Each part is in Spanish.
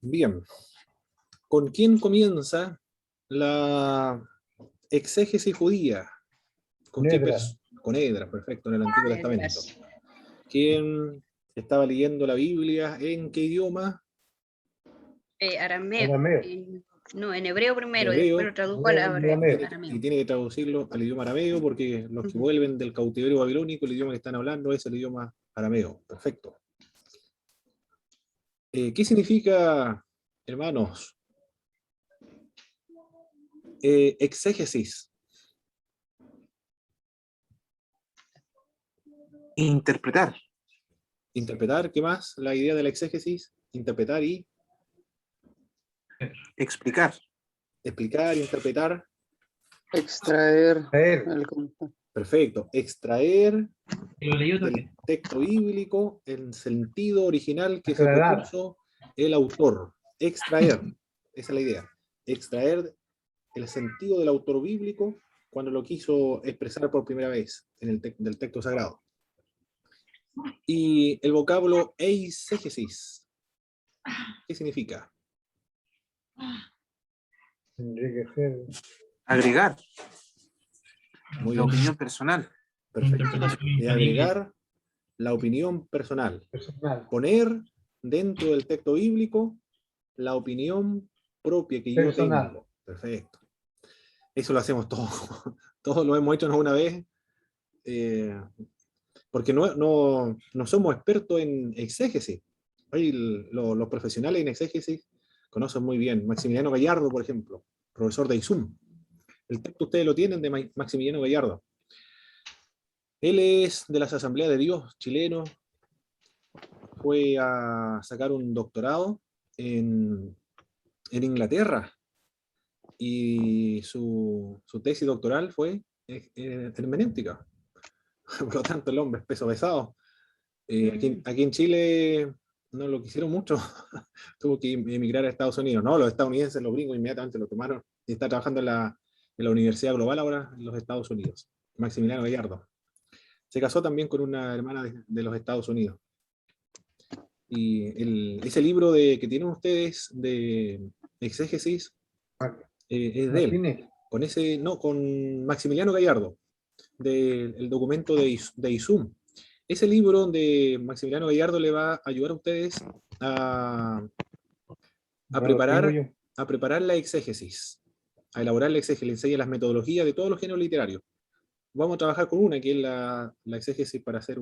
Bien, ¿con quién comienza la exégesis judía? ¿Con qué Esdras. Con Esdras, perfecto, en el Antiguo Testamento. Esdras. ¿Quién estaba leyendo la Biblia en qué idioma? Arameo. Arameo. No, en hebreo primero, y Hebreo. después lo tradujo al Arameo. arameo. Y tiene que traducirlo al idioma arameo porque los que vuelven del cautiverio babilónico, el idioma que están hablando es el idioma arameo. Perfecto. ¿Qué significa, hermanos, exégesis? Interpretar. Interpretar, ¿qué más? La idea de la exégesis, interpretar y Explicar. explicar, interpretar. Extraer Extraer. el concepto. Perfecto. Extraer Lo leí otro del texto bíblico el sentido original que se Aclarar. propuso el autor. Extraer. Esa es la idea. Extraer el sentido del autor bíblico cuando lo quiso expresar por primera vez en el del texto sagrado. Y el vocablo eisegesis, ¿qué significa? Tendría que ser. Agregar. Muy La bien. opinión personal. Perfecto. interpretación Y infalible. agregar la opinión personal. Personal. Poner dentro del texto bíblico la opinión propia que yo Personal. tengo. Perfecto. Eso lo hacemos todos. Todos lo hemos hecho una vez. Porque no somos expertos en exégesis. Hoy los profesionales en exégesis conocen muy bien. Maximiliano Gallardo, por ejemplo, profesor de ISUM. El texto ustedes lo tienen de Maximiliano Gallardo. Él es de las Asambleas de Dios chileno. Fue a sacar un doctorado en Inglaterra. Y su tesis doctoral fue hermenéutica. Por lo tanto, el hombre es peso pesado. Aquí en Chile no lo quisieron mucho. Tuvo que emigrar a Estados Unidos. No, los estadounidenses, los gringos, inmediatamente lo tomaron. Y está trabajando en la Universidad Global ahora en los Estados Unidos. Maximiliano Gallardo. Se casó también con una hermana de los Estados Unidos. Y ese libro que tienen ustedes de exégesis es de él. Con Maximiliano Gallardo, del documento de ISUM. Ese libro de Maximiliano Gallardo le va a ayudar a ustedes a preparar la exégesis, a elaborar la exégesis, le enseña las metodologías de todos los géneros literarios. Vamos a trabajar con una, que es la exégesis para hacer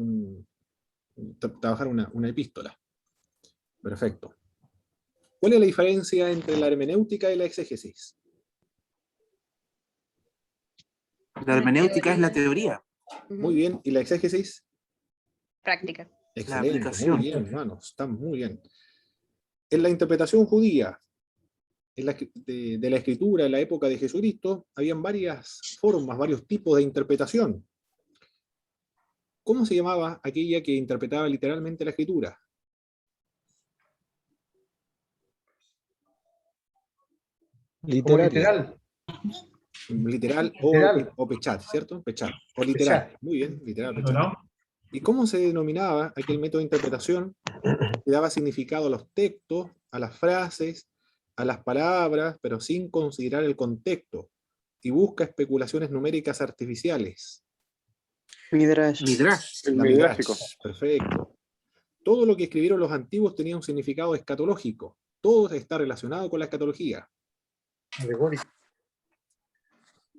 trabajar una epístola. Perfecto. ¿Cuál es la diferencia entre la hermenéutica y la exégesis? La hermenéutica es la teoría. Muy bien. ¿Y la exégesis? Práctica. Excelente, La aplicación. muy bien, hermanos, están muy bien. En la interpretación judía de la escritura en la época de Jesucristo, habían varias formas, varios tipos de interpretación. ¿Cómo se llamaba aquella que interpretaba literalmente la escritura? Literal. Literal Literal. o pechat, ¿cierto? Pechat. O literal. Pechat. Muy bien, literal, pechat. ¿No? ¿Y cómo se denominaba aquel método de interpretación que daba significado a los textos, a las frases, a las palabras, pero sin considerar el contexto, y busca especulaciones numéricas artificiales? Midrash. Midrash. El La midráfico. Midrash, perfecto. Todo lo que escribieron los antiguos tenía un significado escatológico. Todo está relacionado con la escatología. Alegórico.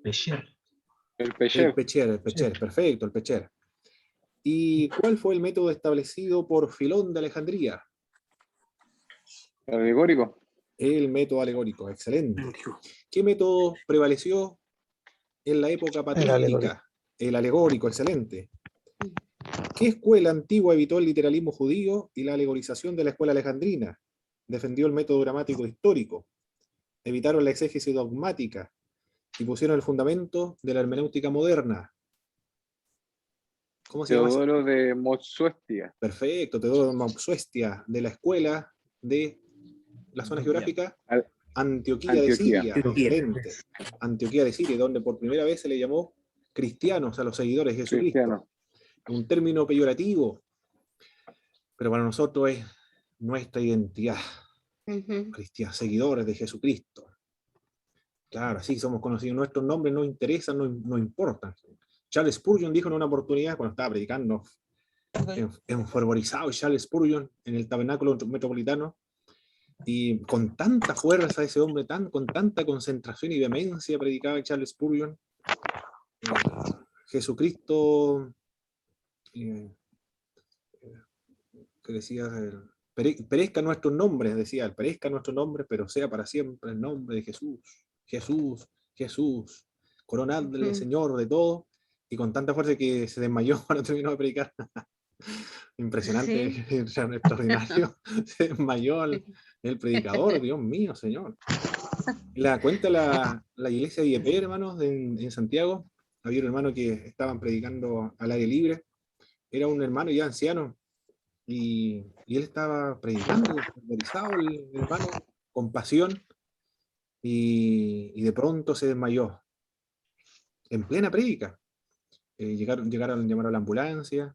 Pesher. El El Pesher. Pecher, perfecto, el Pecher. ¿Y cuál fue el método establecido por Filón de Alejandría? Alegórico. El método alegórico, excelente. ¿Qué método prevaleció en la época patrística? El alegórico, excelente. ¿Qué escuela antigua evitó el literalismo judío y la alegorización de la escuela alejandrina? Defendió el método dramático histórico. Evitaron la exégesis dogmática y pusieron el fundamento de la hermenéutica moderna. ¿Cómo se llama? Teodoro de Motsuestia. Perfecto, Teodoro de Mopsuestia, de la escuela de la zona geográfica Antioquía de Siria. Excelente. Antioquía de Siria, donde por primera vez se le llamó cristianos a los seguidores de Jesucristo. Cristiano. Un término peyorativo, pero para nosotros es nuestra identidad. Ujú. seguidores de Jesucristo. Claro, así somos conocidos. Nuestros nombres no interesan, no importan. Charles Spurgeon dijo en una oportunidad, cuando estaba predicando, enfervorizado Charles Spurgeon en el tabernáculo metropolitano, y con tanta fuerza ese hombre, con tanta concentración y vehemencia predicaba Charles Spurgeon, Jesucristo, eh, que decía, perezca nuestros nombres, decía, perezca nuestros nombres, pero sea para siempre el nombre de Jesús, Jesús, Jesús, coronadle, Ujú. Señor, de todo, y con tanta fuerza que se desmayó cuando terminó de predicar. Impresionante, Sí. extraordinario, se desmayó el predicador, Dios mío, Señor. La cuenta la iglesia de IEP, hermanos, en Santiago. Había un hermano que estaban predicando al aire libre. Era un hermano ya anciano. Y él estaba predicando, fervorizado el hermano, con pasión. Y de pronto se desmayó. En plena prédica. Llegaron a llamar a la ambulancia.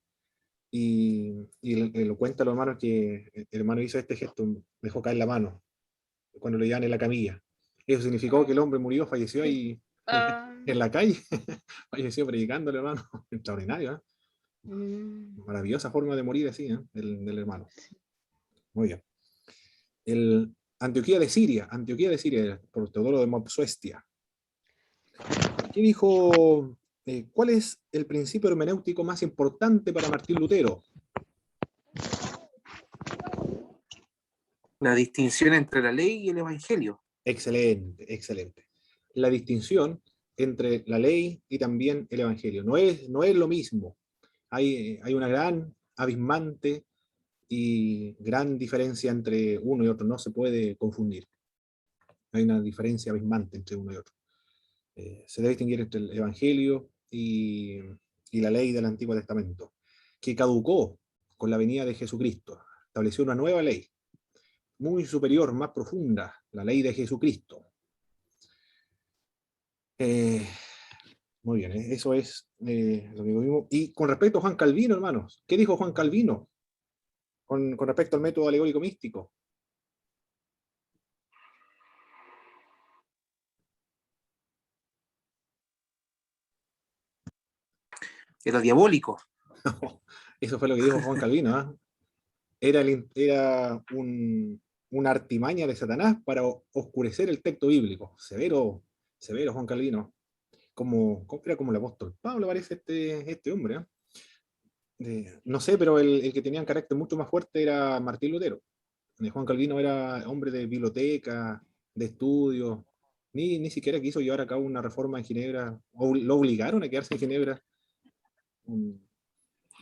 Y lo cuenta los hermanos que el hermano hizo este gesto, dejó caer la mano cuando lo llevan en la camilla. Eso significó que el hombre murió, falleció ahí Ah, en la calle, falleció predicando el hermano. Extraordinario, ¿eh? mm, Maravillosa forma de morir así, ¿eh? Del hermano. Muy bien. Antioquía de Siria, por Teodoro de Mopsuestia. ¿Qué dijo? ¿Cuál es el principio hermenéutico más importante para Martín Lutero? La distinción entre la ley y el evangelio. Excelente, excelente. La distinción entre la ley y también el evangelio. No es lo mismo. Hay una gran, abismante y gran diferencia entre uno y otro. No se puede confundir. Hay una diferencia abismante entre uno y otro. Se debe distinguir entre el evangelio y la ley del Antiguo Testamento, que caducó con la venida de Jesucristo. Estableció una nueva ley, muy superior, más profunda, la ley de Jesucristo. Eh, Muy bien, eso es lo que vimos. Y con respecto a Juan Calvino, hermanos, ¿qué dijo Juan Calvino con respecto al método alegórico místico? Era diabólico. Eso fue lo que dijo Juan Calvino, ¿eh? Era una artimaña de Satanás para oscurecer el texto bíblico. Severo, severo Juan Calvino. Era como el apóstol Pablo, parece este hombre, ¿eh? No sé, pero el que tenía un carácter mucho más fuerte era Martín Lutero. Juan Calvino era hombre de biblioteca, de estudio, ni siquiera quiso llevar a cabo una reforma en Ginebra, o lo obligaron a quedarse en Ginebra. Un,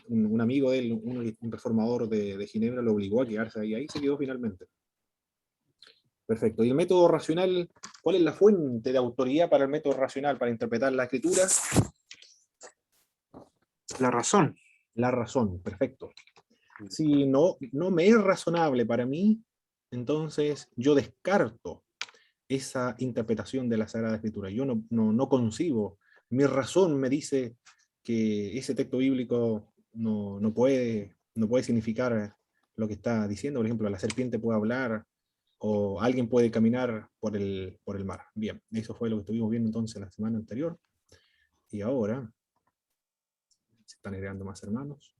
un amigo de él, un reformador de Ginebra, lo obligó a quedarse ahí, ahí se quedó finalmente. Perfecto. ¿Y el método racional? ¿Cuál es la fuente de autoridad para el método racional, para interpretar la escritura? La razón. La razón, perfecto. Si no me es razonable para mí, entonces yo descarto esa interpretación de la Sagrada Escritura. Yo no concibo, mi razón me dice que ese texto bíblico no puede significar lo que está diciendo. Por ejemplo, la serpiente puede hablar o alguien puede caminar por el mar. Bien, eso fue lo que estuvimos viendo entonces la semana anterior. Y ahora, se están agregando más hermanos.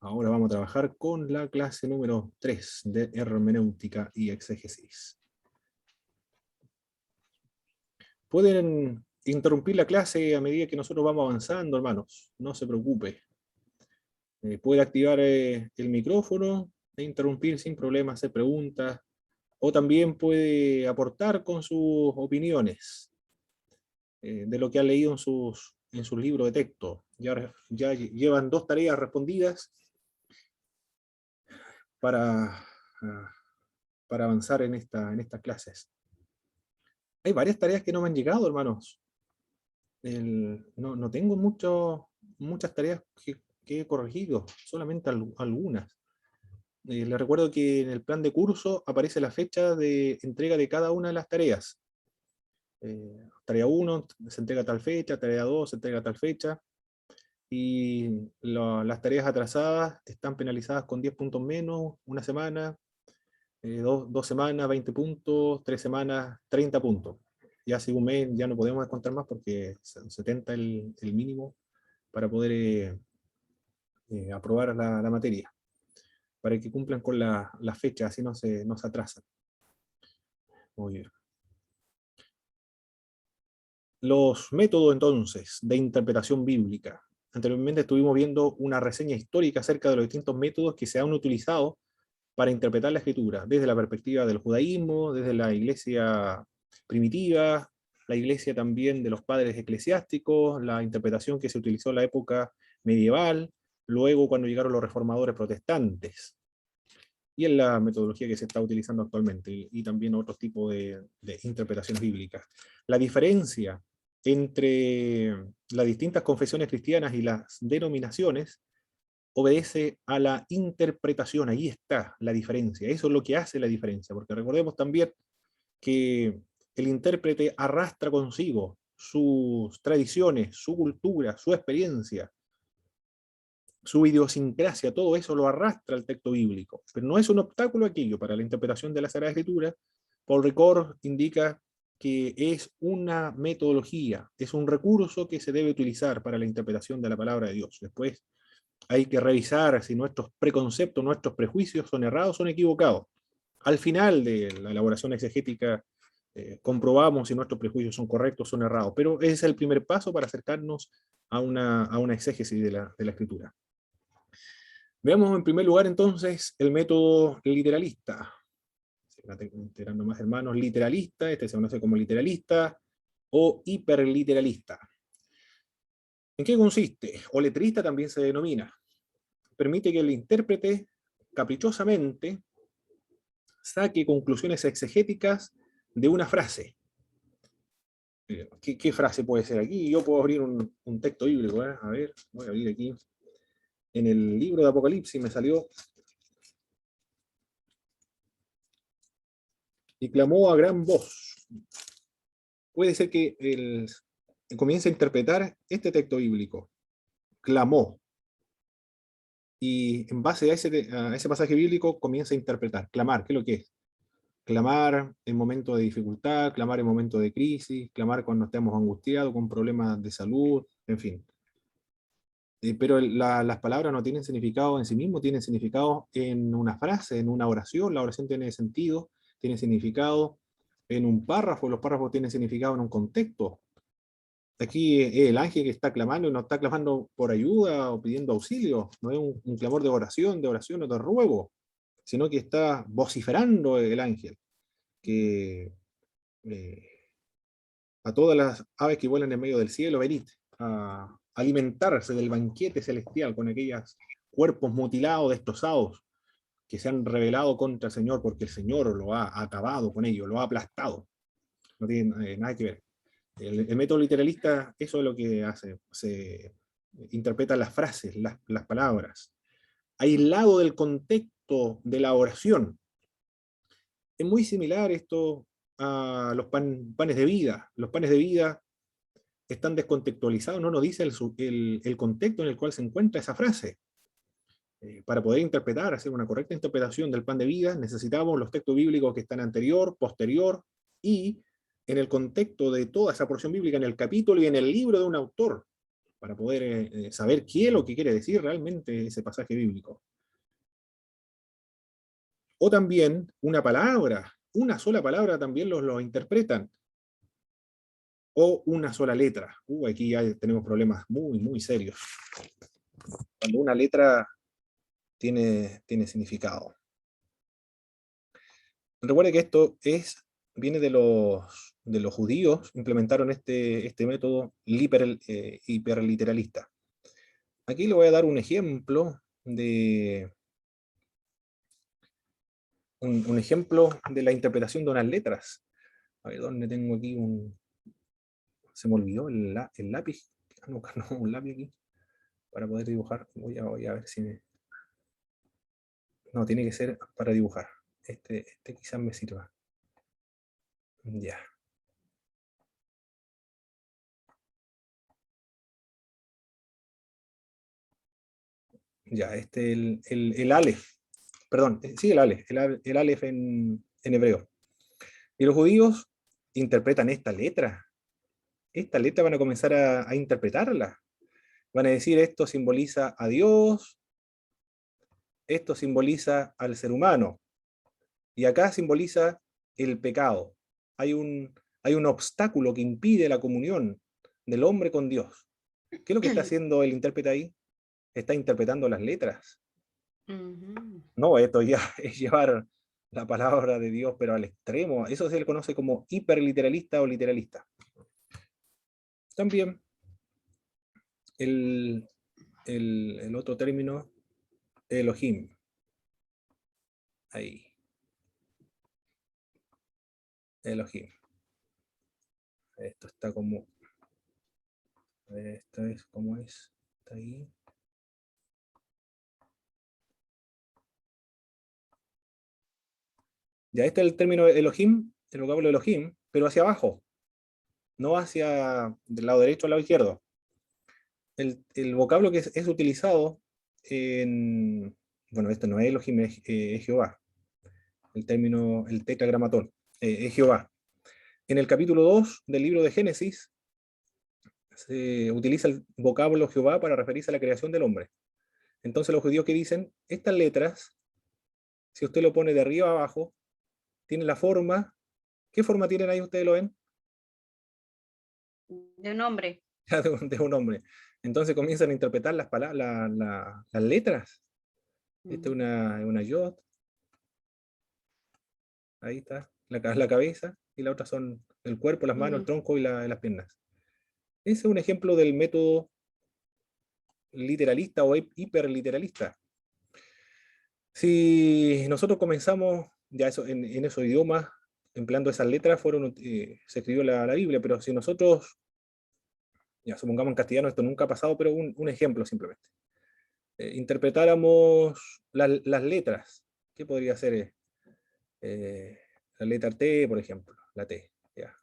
Ahora vamos a trabajar con la clase número 3 de hermenéutica y exégesis. Pueden interrumpir la clase a medida que nosotros vamos avanzando, hermanos. No se preocupe. Puede activar el micrófono e interrumpir sin problema, hacer preguntas. O también puede aportar con sus opiniones de lo que ha leído en sus libros de texto. Ya llevan 2 tareas respondidas para, para avanzar en estas clases. Hay varias tareas que no me han llegado, hermanos. No tengo muchas tareas que he corregido, solamente algunas. Les recuerdo que en el plan de curso aparece la fecha de entrega de cada una de las tareas. Tarea 1 se entrega a tal fecha, tarea 2 se entrega a tal fecha, y las tareas atrasadas están penalizadas con 10 puntos menos, una semana, dos semanas, 20 puntos, 3 semanas, 30 puntos. Ya según mes ya no podemos descontar más porque 70 el mínimo para poder aprobar la materia, para que cumplan con la fecha, así no se atrasan. Muy bien. Los métodos entonces de interpretación bíblica. Anteriormente estuvimos viendo una reseña histórica acerca de los distintos métodos que se han utilizado para interpretar la escritura, desde la perspectiva del judaísmo, desde la iglesia primitiva, la iglesia también de los padres eclesiásticos, la interpretación que se utilizó en la época medieval, luego cuando llegaron los reformadores protestantes, y en la metodología que se está utilizando actualmente, y también otros tipos de interpretaciones bíblicas. La diferencia entre las distintas confesiones cristianas y las denominaciones obedece a la interpretación. Ahí está la diferencia, eso es lo que hace la diferencia, porque recordemos también que el intérprete arrastra consigo sus tradiciones, su cultura, su experiencia, su idiosincrasia, todo eso lo arrastra el texto bíblico, pero no es un obstáculo aquello para la interpretación de la Sagrada Escritura. Paul Ricoeur indica que es una metodología, es un recurso que se debe utilizar para la interpretación de la palabra de Dios. Después hay que revisar si nuestros preconceptos, nuestros prejuicios son errados o son equivocados. Al final de la elaboración exegética comprobamos si nuestros prejuicios son correctos o son errados, pero ese es el primer paso para acercarnos a una exégesis de la Escritura. Veamos en primer lugar entonces el método literalista. Se va enterando más hermanos, literalista, este se conoce como literalista o hiperliteralista. ¿En qué consiste? O letrista también se denomina. Permite que el intérprete caprichosamente saque conclusiones exegéticas de una frase. ¿Qué frase puede ser aquí? Yo puedo abrir un texto bíblico, ¿eh? A ver, voy a abrir aquí. En el libro de Apocalipsis me salió: y clamó a gran voz. Puede ser que comience a interpretar este texto bíblico. Clamó. Y en base a ese pasaje bíblico comienza a interpretar. Clamar, ¿qué es lo que es? Clamar en momentos de dificultad, clamar en momentos de crisis, clamar cuando estemos angustiados, con problemas de salud, en fin. Pero las palabras no tienen significado en sí mismo, tienen significado en una frase, en una oración. La oración tiene sentido, tiene significado en un párrafo, los párrafos tienen significado en un contexto. Aquí es el ángel que está clamando y no está clamando por ayuda o pidiendo auxilio, no es un clamor de oración o de ruego, sino que está vociferando el ángel, que a todas las aves que vuelan en medio del cielo, venid a alimentarse del banquete celestial con aquellos cuerpos mutilados, destrozados, que se han rebelado contra el Señor, porque el Señor lo ha acabado con ellos, lo ha aplastado. No tiene nada que ver. El método literalista, eso es lo que hace, se interpreta las frases, las palabras, aislado del contexto de la oración. Es muy similar esto a los panes de vida. Los panes de vida están descontextualizados, no nos dice el contexto en el cual se encuentra esa frase. Para poder interpretar, hacer una correcta interpretación del pan de vida, necesitamos los textos bíblicos que están anterior, posterior, y en el contexto de toda esa porción bíblica, en el capítulo y en el libro de un autor, para poder saber qué es lo que quiere decir realmente ese pasaje bíblico. O también una palabra, una sola palabra también lo interpretan, o una sola letra. Aquí ya tenemos problemas muy, muy serios. Cuando una letra tiene significado. Recuerde que esto viene de los judíos, implementaron este método hiperliteralista. Aquí le voy a dar un ejemplo de un ejemplo de la interpretación de unas letras. A ver, ¿dónde tengo aquí se me olvidó el lápiz. No, un lápiz aquí para poder dibujar. Voy a ver si no, tiene que ser para dibujar. Este quizás me sirva. Ya. Ya, el Aleph. Perdón, sí, el Aleph en hebreo. Y los judíos interpretan esta letra. Esta letra van a comenzar a interpretarla. Van a decir, esto simboliza a Dios, esto simboliza al ser humano, y acá simboliza el pecado. Hay un obstáculo que impide la comunión del hombre con Dios. ¿Qué es lo que está haciendo el intérprete ahí? Está interpretando las letras. Ujú. No, esto ya es llevar la palabra de Dios, pero al extremo. Eso se le conoce como hiperliteralista o literalista. También el otro término, Elohim. Ahí. Elohim. Esto está como... Esta es como es. Está ahí. Ya este es el término Elohim, el vocablo Elohim, pero hacia abajo, no hacia del lado derecho al lado izquierdo. El vocablo que es utilizado en... Bueno, esto no es Elohim, es Jehová. El término, el tetragramatón, es Jehová. En el capítulo 2 del libro de Génesis, se utiliza el vocablo Jehová para referirse a la creación del hombre. Entonces los judíos que dicen, estas letras, si usted lo pone de arriba a abajo, tiene la forma, ¿qué forma tienen ahí? ¿Ustedes lo ven? De un hombre. De un hombre. Entonces comienzan a interpretar las las letras. Esta es una yod, ahí está, la cabeza, y la otra son el cuerpo, las manos, el tronco y las piernas. Ese es un ejemplo del método literalista o hiperliteralista. Si nosotros comenzamos ya eso, en esos idiomas, empleando esas letras, se escribió la Biblia, pero si nosotros, ya supongamos en castellano, esto nunca ha pasado, pero un ejemplo simplemente. Interpretáramos las letras, ¿qué podría ser? La letra T, por ejemplo, la T. Ya.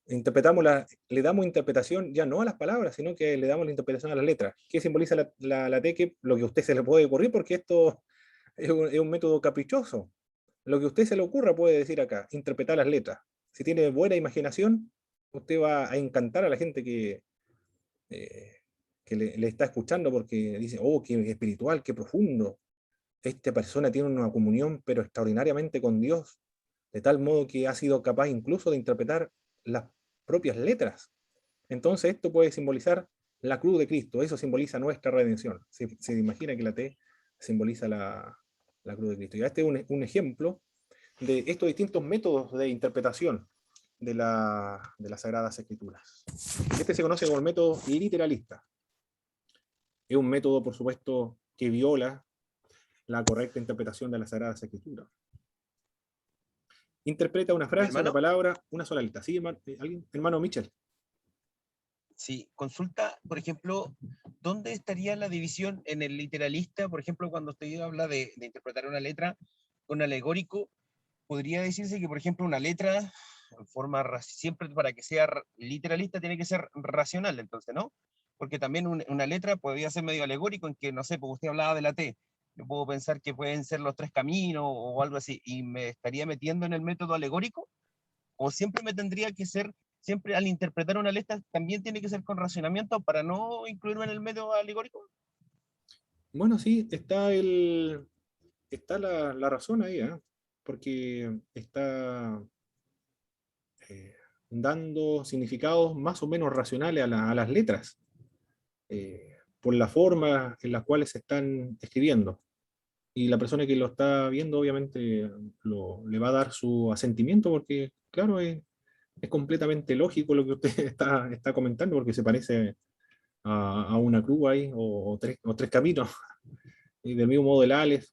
Interpretamos le damos interpretación ya no a las palabras, sino que le damos la interpretación a las letras. ¿Qué simboliza la T? Que lo que a usted se le puede ocurrir, porque esto es un método caprichoso. Lo que a usted se le ocurra puede decir acá, interpretar las letras. Si tiene buena imaginación, usted va a encantar a la gente eh, que le está escuchando porque dice, oh, qué espiritual, qué profundo. Esta persona tiene una comunión, pero extraordinariamente con Dios, de tal modo que ha sido capaz incluso de interpretar las propias letras. Entonces esto puede simbolizar la cruz de Cristo, eso simboliza nuestra redención. Se imagina que la T simboliza la cruz de Cristo. Y este es un ejemplo de estos distintos métodos de interpretación de las Sagradas Escrituras. Este se conoce como el método literalista. Es un método, por supuesto, que viola la correcta interpretación de las Sagradas Escrituras. Interpreta una frase, Hermano, una palabra, una sola letra. ¿Sí, alguien? Hermano Mitchell. sí, consulta, por ejemplo, ¿dónde estaría la división en el literalista? Por ejemplo, cuando usted habla de interpretar una letra con alegórico, podría decirse que, por ejemplo, una letra, en forma siempre para que sea literalista, tiene que ser racional, entonces, ¿no? Porque también una letra podría ser medio alegórico en que, no sé, porque usted hablaba de la T. Yo puedo pensar que pueden ser los tres caminos o algo así, y me estaría metiendo en el método alegórico, o siempre me tendría que ser, siempre al interpretar una letra, también tiene que ser con racionamiento para no incluirme en el método alegórico. Bueno, sí, está la razón ahí, ¿eh? Porque está eh, dando significados más o menos racionales a las letras, por la forma en las cuales se están escribiendo. Y la persona que lo está viendo, obviamente, le va a dar su asentimiento, porque, claro, es completamente lógico lo que usted está comentando, porque se parece a una cruz ahí, o tres caminos. Y del mismo modo el Aleph,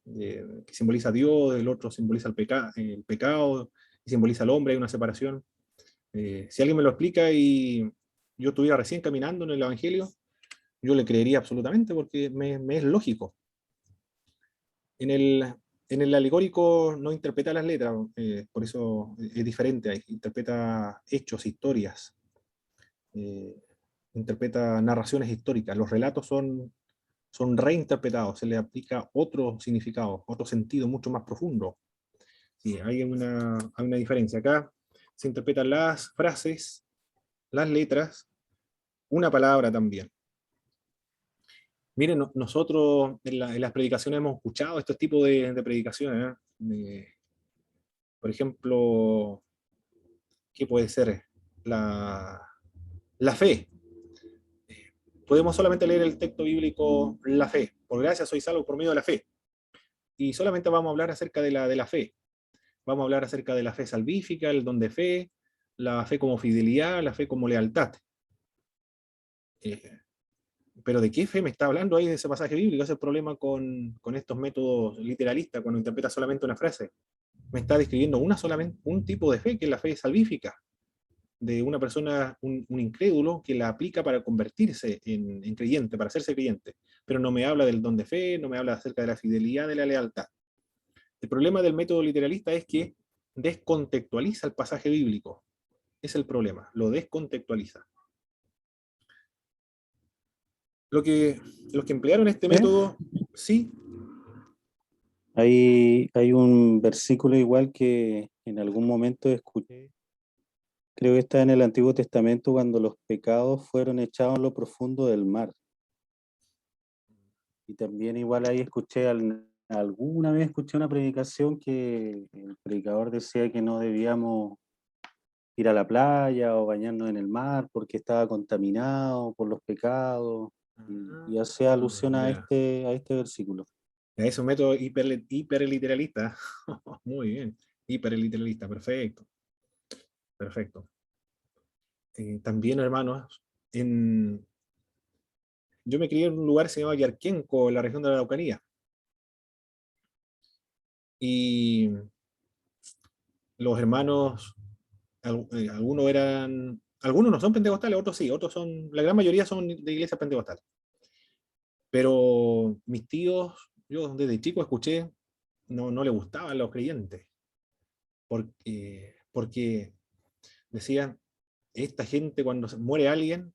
que simboliza a Dios, el otro simboliza el pecado, y simboliza al hombre, hay una separación. Si alguien me lo explica y yo estuviera recién caminando en el Evangelio, yo le creería absolutamente porque me es lógico. En el alegórico no interpreta las letras, por eso es diferente, ahí interpreta hechos, historias, eh, interpreta narraciones históricas. Los relatos son son reinterpretados, se le aplica otro significado, otro sentido mucho más profundo. Sí, hay una diferencia. Acá se interpretan las frases, las letras, una palabra también. Miren, nosotros en las predicaciones hemos escuchado estos tipos de predicaciones, ¿eh? Por ejemplo, ¿qué puede ser? La fe. Podemos solamente leer el texto bíblico, la fe. Por gracia soy salvo por medio de la fe. Y solamente vamos a hablar acerca de la fe. Vamos a hablar acerca de la fe salvífica, el don de fe, la fe como fidelidad, la fe como lealtad. Pero ¿de qué fe me está hablando ahí de ese pasaje bíblico? Ese es el problema con estos métodos literalistas, cuando interpreta solamente una frase. Me está describiendo solamente un tipo de fe, que es la fe salvífica, de una persona, un incrédulo, que la aplica para convertirse en creyente, para hacerse creyente. Pero no me habla del don de fe, no me habla acerca de la fidelidad, de la lealtad. El problema del método literalista es que descontextualiza el pasaje bíblico. Es el problema, lo descontextualiza. Los que emplearon este método, sí. Hay un versículo igual que en algún momento escuché, creo que está en el Antiguo Testamento, cuando los pecados fueron echados en lo profundo del mar. Y también igual ahí alguna vez escuché una predicación que el predicador decía que no debíamos ir a la playa o bañarnos en el mar porque estaba contaminado por los pecados, y hace alusión a Ya. este versículo. Es un método hiperliteralista. Muy bien. Hiperliteralista, perfecto. Perfecto. También, hermanos, yo me crié en un lugar que se llama Yarquenco, en la región de la Araucanía. Y los hermanos, algunos no son pentecostales, otros sí, otros son, la gran mayoría son de iglesias pentecostales. Pero mis tíos, yo desde chico escuché, no le gustaban los creyentes, porque decían, esta gente cuando muere alguien,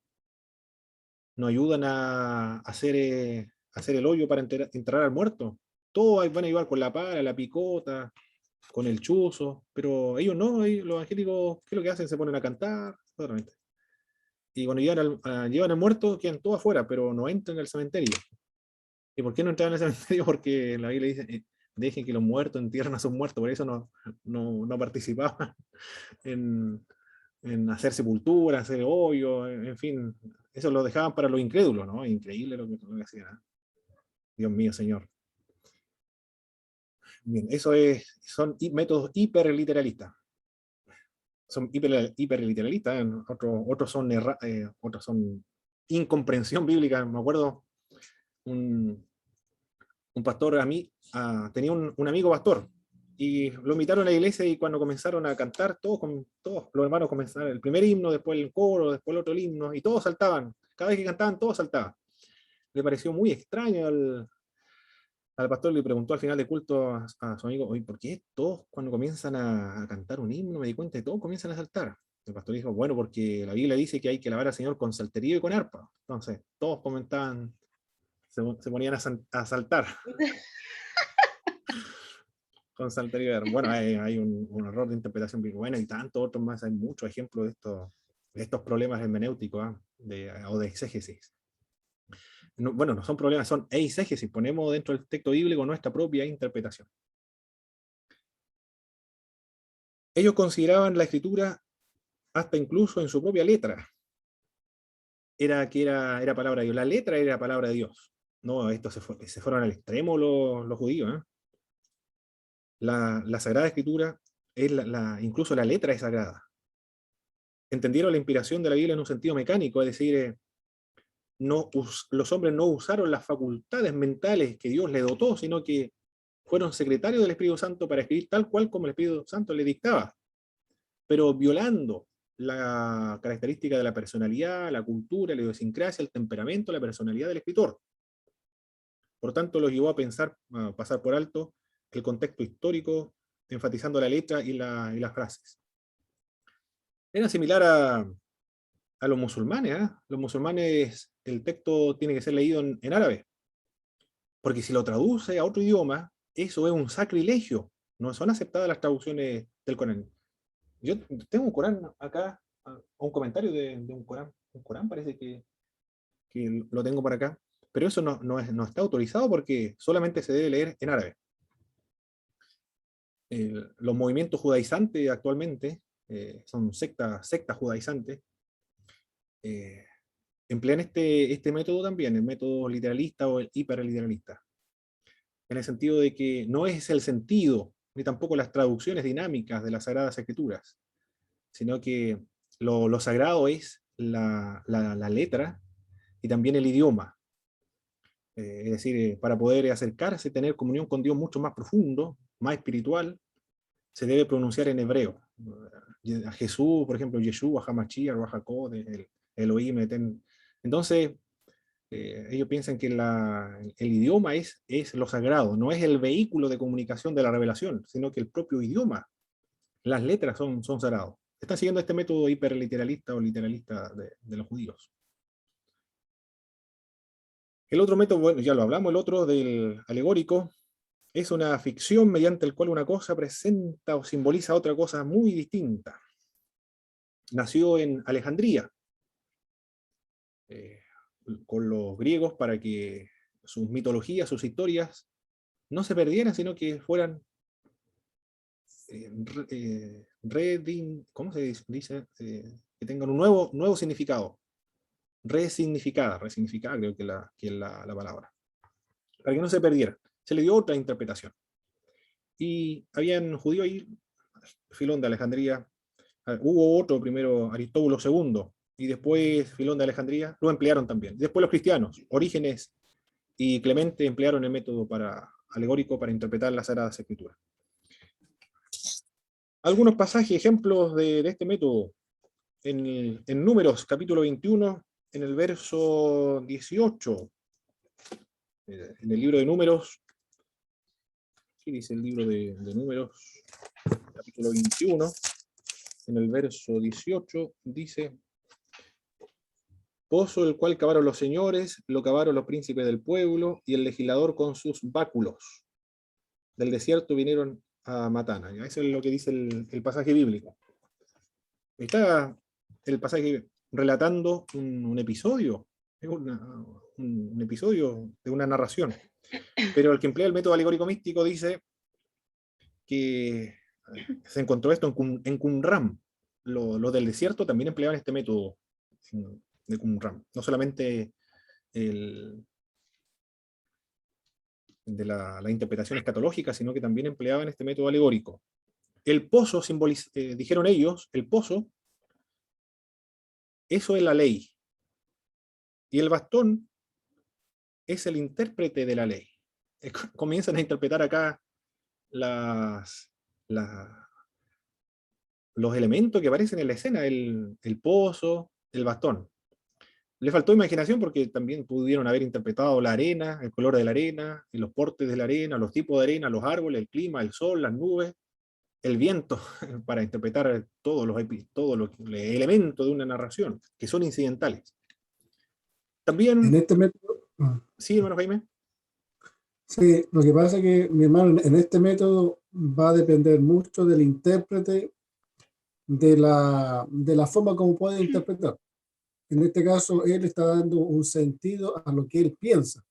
no ayudan a hacer el hoyo para enterrar al muerto. Todos van a ayudar con la pala, la picota, con el chuzo, pero ellos no, los evangélicos, ¿qué es lo que hacen? Se ponen a cantar, solamente. Y cuando llevan al muerto, quedan todos afuera, pero no entran al cementerio. ¿Y por qué no entran al cementerio? Porque la Biblia dice, dejen que los muertos entierren a sus muertos, por eso no participaban en hacer sepultura, hacer hoyo, en fin, eso lo dejaban para los incrédulos, ¿no? Increíble lo que hacían, ¿eh? Dios mío, Señor. Bien, son métodos hiperliteralistas. Son hiperliteralistas, ¿eh? Otros son incomprensión bíblica. Me acuerdo, un pastor tenía un amigo pastor, y lo invitaron a la iglesia, y cuando comenzaron a cantar, todos los hermanos comenzaron el primer himno, después el coro, después el otro himno, y todos saltaban. Cada vez que cantaban, todos saltaban. Le pareció muy extraño al pastor, le preguntó al final de culto a su amigo, oye, ¿por qué todos cuando comienzan a cantar un himno, me di cuenta de todos comienzan a saltar? El pastor dijo, bueno, porque la Biblia dice que hay que alabar al Señor con salterio y con arpa. Entonces, todos comentaban, se ponían a saltar. Con salterio y arpa. Bueno, hay un error de interpretación bien bueno, y tantos otros más, hay muchos ejemplos de estos problemas hermenéuticos, o de exégesis. Bueno, no son problemas, son eisegesis. Ponemos dentro del texto bíblico nuestra propia interpretación. Ellos consideraban la escritura, hasta incluso en su propia letra, era palabra de Dios. La letra era palabra de Dios. No, estos se fueron al extremo los judíos, ¿eh? La Sagrada Escritura, incluso la letra es sagrada. Entendieron la inspiración de la Biblia en un sentido mecánico, es decir, los hombres no usaron las facultades mentales que Dios les dotó, sino que fueron secretarios del Espíritu Santo para escribir tal cual como el Espíritu Santo les dictaba, pero violando la característica de la personalidad, la cultura, la idiosincrasia, el temperamento, la personalidad del escritor. Por tanto, los llevó a pasar por alto el contexto histórico, enfatizando la letra y las frases. Era similar a los musulmanes, ¿eh? Los musulmanes, el texto tiene que ser leído en árabe. porque si lo traduce a otro idioma, eso es un sacrilegio. No son aceptadas las traducciones del Corán. Yo tengo un Corán acá, un comentario de un Corán. Un Corán parece que lo tengo por acá, pero eso no está autorizado porque solamente se debe leer en árabe. Los movimientos judaizantes actualmente, son sectas judaizantes, emplean este método también, el método literalista o el hiperliteralista, en el sentido de que no es el sentido, ni tampoco las traducciones dinámicas de las Sagradas Escrituras, sino que lo sagrado es la letra y también el idioma. Es decir, para poder acercarse, tener comunión con Dios mucho más profundo, más espiritual, se debe pronunciar en hebreo. A Jesús, por ejemplo, Yeshua, Hamashiach, Ruach HaKodesh, el Elohim. Entonces, ellos piensan que el idioma es lo sagrado, no es el vehículo de comunicación de la revelación, sino que el propio idioma, las letras son sagrados. Están siguiendo este método hiperliteralista o literalista de los judíos. El otro método, bueno, ya lo hablamos, el otro del alegórico, es una ficción mediante el cual una cosa presenta o simboliza otra cosa muy distinta. Nació en Alejandría, con los griegos, para que sus mitologías, sus historias, no se perdieran, sino que fueran ¿cómo se dice? Que tengan un nuevo significado. Resignificada creo que es la palabra. Para que no se perdiera. Se le dio otra interpretación. Y habían judíos ahí, Filón de Alejandría, hubo otro primero, Aristóbulo II, y después Filón de Alejandría, lo emplearon también. Después los cristianos, Orígenes y Clemente emplearon el método alegórico para interpretar las Sagradas Escrituras. Algunos pasajes, ejemplos de este método, en Números, capítulo 21, en el verso 18, en el libro de Números, ¿qué dice el libro de Números? Capítulo 21, en el verso 18, dice: pozo el cual cavaron los señores, lo cavaron los príncipes del pueblo, y el legislador con sus báculos. Del desierto vinieron a Matana. Eso es lo que dice el pasaje bíblico. Está el pasaje relatando un episodio, un episodio de una narración. Pero el que emplea el método alegórico místico dice que se encontró esto en Qumran. Los del desierto también empleaban este método de Qumran. No solamente de la interpretación escatológica, sino que también empleaban este método alegórico. El pozo dijeron ellos, el pozo, eso es la ley. Y el bastón es el intérprete de la ley. Comienzan a interpretar acá los elementos que aparecen en la escena, el pozo, el bastón. Le faltó imaginación porque también pudieron haber interpretado la arena, el color de la arena, los portes de la arena, los tipos de arena, los árboles, el clima, el sol, las nubes, el viento, para interpretar todos los elementos de una narración, que son incidentales. También... En este método, Sí, hermano Jaime. sí, lo que pasa es que, mi hermano, en este método va a depender mucho del intérprete, de la forma como puede interpretar. En este caso, él está dando un sentido a lo que él piensa.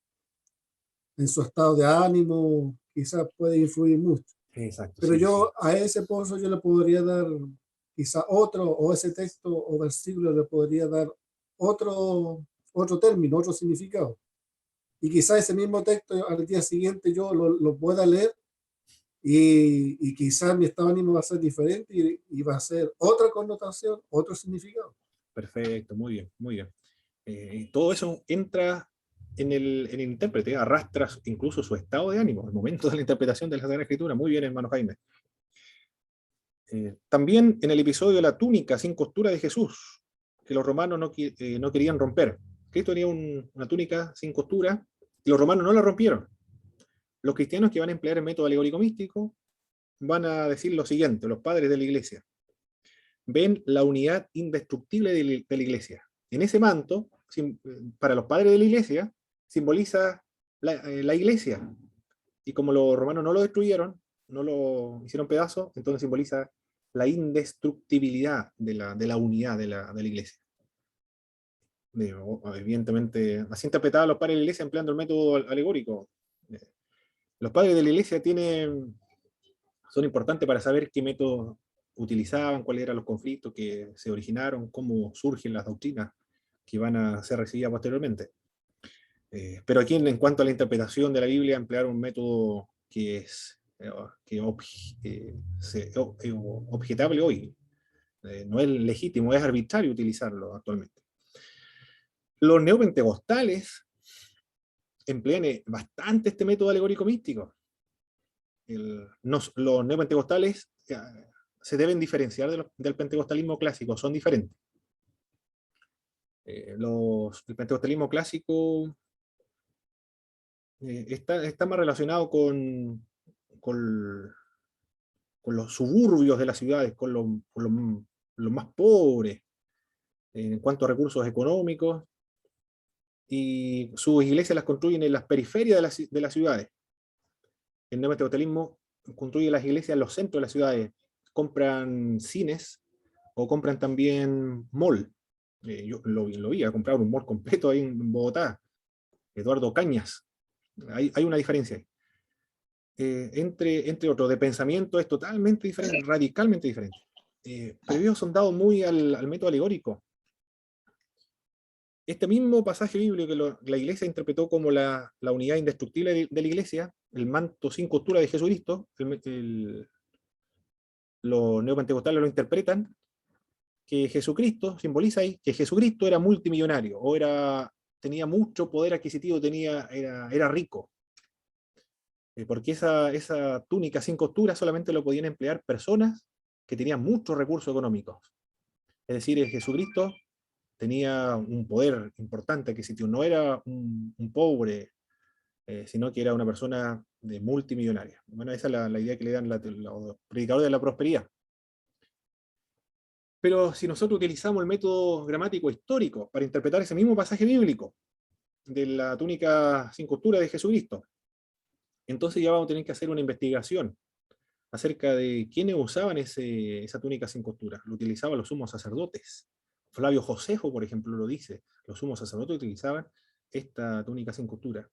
En su estado de ánimo, quizás puede influir mucho. Exacto. Pero sí, yo a ese pozo yo le podría dar quizá otro, o ese texto o versículo le podría dar otro término, otro significado. Y quizá ese mismo texto al día siguiente yo lo pueda leer y quizá mi estado de ánimo va a ser diferente y va a ser otra connotación, otro significado. Perfecto, muy bien, muy bien. Todo eso entra en el intérprete, arrastra incluso su estado de ánimo, el momento de la interpretación de la Sagrada Escritura. Muy bien, hermano Jaime. También en el episodio de la túnica sin costura de Jesús, que los romanos no querían romper. Cristo tenía una túnica sin costura, y los romanos no la rompieron. Los cristianos que van a emplear el método alegórico místico van a decir lo siguiente, los padres de la iglesia: ven la unidad indestructible de la iglesia. En ese manto, para los padres de la iglesia, simboliza la iglesia. Y como los romanos no lo destruyeron, no lo hicieron pedazos, entonces simboliza la indestructibilidad de la unidad de la iglesia. Evidentemente, así interpretaban los padres de la iglesia empleando el método alegórico. Los padres de la iglesia son importantes para saber qué métodos utilizaban, cuáles eran los conflictos que se originaron, cómo surgen las doctrinas que van a ser recibidas posteriormente. Pero aquí, en cuanto a la interpretación de la Biblia, emplear un método que es objetable hoy. No es legítimo, es arbitrario utilizarlo actualmente. Los neopentecostales emplean bastante este método alegórico místico. Los neopentecostales se deben diferenciar del pentecostalismo clásico, son diferentes. El pentecostalismo clásico está más relacionado con los suburbios de las ciudades, con los más pobres, en cuanto a recursos económicos, y sus iglesias las construyen en las periferias de las ciudades. El neopentecostalismo construye las iglesias en los centros de las ciudades, compran cines o compran también mall. Yo lo vi a comprar un mall completo ahí en Bogotá, Eduardo Cañas. Hay una diferencia ahí. Entre otros, de pensamiento es totalmente diferente, radicalmente diferente. Pero ellos son dados muy al método alegórico. Este mismo pasaje bíblico que la iglesia interpretó como la unidad indestructible de la iglesia, el manto sin costura de Jesucristo, los neopentecostales lo interpretan que Jesucristo, simboliza ahí, que Jesucristo era multimillonario, o tenía mucho poder adquisitivo, era rico. Porque esa túnica sin costura solamente lo podían emplear personas que tenían muchos recursos económicos. Es decir, Jesucristo tenía un poder importante adquisitivo, no era un pobre, sino que era una persona multimillonaria. Bueno, esa es la idea que le dan los predicadores de la prosperidad. Pero si nosotros utilizamos el método gramático histórico para interpretar ese mismo pasaje bíblico de la túnica sin costura de Jesucristo, entonces ya vamos a tener que hacer una investigación acerca de quiénes usaban esa túnica sin costura. Lo utilizaban los sumos sacerdotes. Flavio Josefo, por ejemplo, lo dice. Los sumos sacerdotes utilizaban esta túnica sin costura.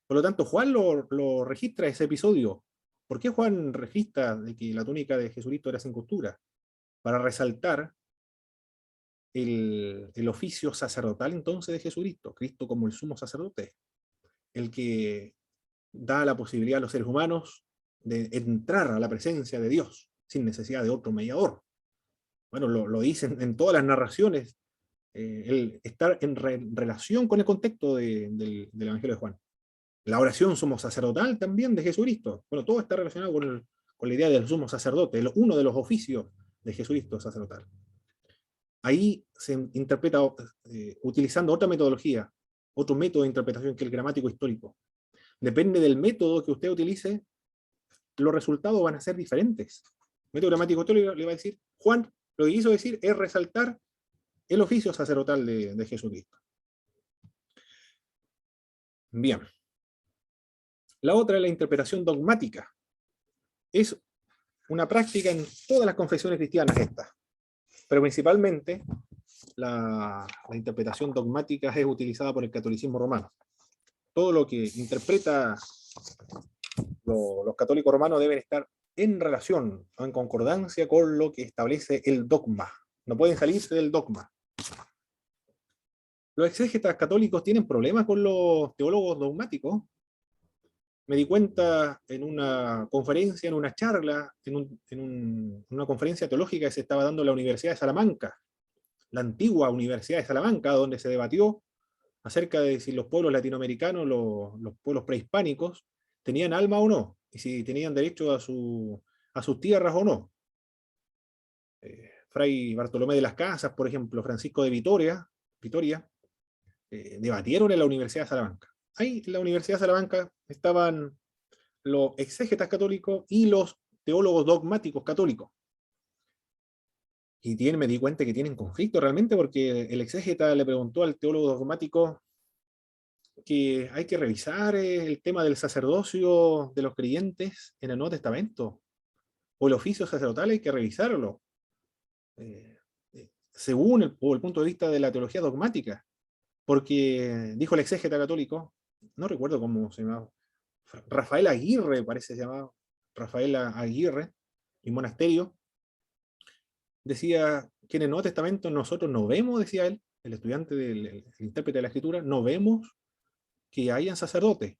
Por lo tanto, Juan lo registra ese episodio. ¿Por qué Juan registra de que la túnica de Jesucristo era sin costura? Para resaltar el oficio sacerdotal entonces de Jesucristo, Cristo como el sumo sacerdote, el que da la posibilidad a los seres humanos de entrar a la presencia de Dios sin necesidad de otro mediador. Bueno, lo dicen en todas las narraciones, el estar en relación con el contexto del Evangelio de Juan. La oración sumo sacerdotal también de Jesucristo. Bueno, todo está relacionado con la idea del sumo sacerdote, uno de los oficios de Jesucristo sacerdotal. Ahí se interpreta utilizando otra metodología, otro método de interpretación que el gramático histórico. Depende del método que usted utilice, los resultados van a ser diferentes. El método gramático histórico le va a decir, Juan lo que quiso decir es resaltar el oficio sacerdotal de Jesucristo. Bien. La otra es la interpretación dogmática. Es una práctica en todas las confesiones cristianas esta. Pero principalmente la interpretación dogmática es utilizada por el catolicismo romano. Todo lo que interpreta los católicos romanos deben estar en relación o en concordancia con lo que establece el dogma. No pueden salirse del dogma. Los exégetas católicos tienen problemas con los teólogos dogmáticos. Me di cuenta en una conferencia, en una charla, en una conferencia teológica que se estaba dando en la Universidad de Salamanca, la antigua Universidad de Salamanca, donde se debatió acerca de si los pueblos latinoamericanos, los pueblos prehispánicos, tenían alma o no, y si tenían derecho a sus tierras o no. Fray Bartolomé de las Casas, por ejemplo, Francisco de Vitoria, debatieron en la Universidad de Salamanca. Ahí en la Universidad de Salamanca estaban los exégetas católicos y los teólogos dogmáticos católicos. Y me di cuenta que tienen conflicto realmente, porque el exégeta le preguntó al teólogo dogmático que hay que revisar el tema del sacerdocio de los creyentes en el Nuevo Testamento, o el oficio sacerdotal hay que revisarlo, según el punto de vista de la teología dogmática, porque dijo el exégeta católico, no recuerdo cómo se llamaba, Rafael Aguirre parece que se llamaba, Rafael Aguirre, y monasterio, decía que en el Nuevo Testamento nosotros no vemos, decía él, el estudiante el intérprete de la Escritura, no vemos que hayan sacerdotes,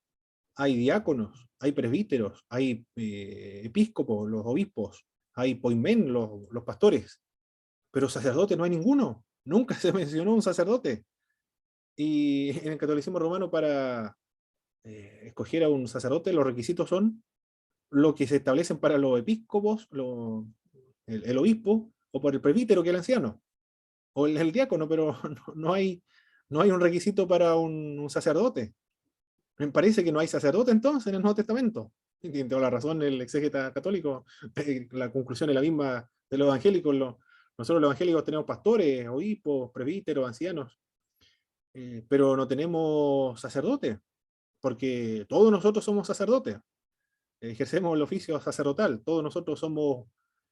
hay diáconos, hay presbíteros, hay episcopos, los obispos, hay poimen, los pastores, pero sacerdote no hay ninguno, nunca se mencionó un sacerdote. Y en el catolicismo romano, para escoger a un sacerdote, los requisitos son lo que se establecen para los episcopos, el obispo, o por el presbítero, que es el anciano, o el diácono, pero no hay un requisito para un sacerdote. Me parece que no hay sacerdote entonces en el Nuevo Testamento. Y tiene toda la razón el exégeta católico, la conclusión es la misma de los evangélicos. Nosotros los evangélicos tenemos pastores, obispos, presbíteros, ancianos, pero no tenemos sacerdotes, porque todos nosotros somos sacerdotes, ejercemos el oficio sacerdotal, todos nosotros somos,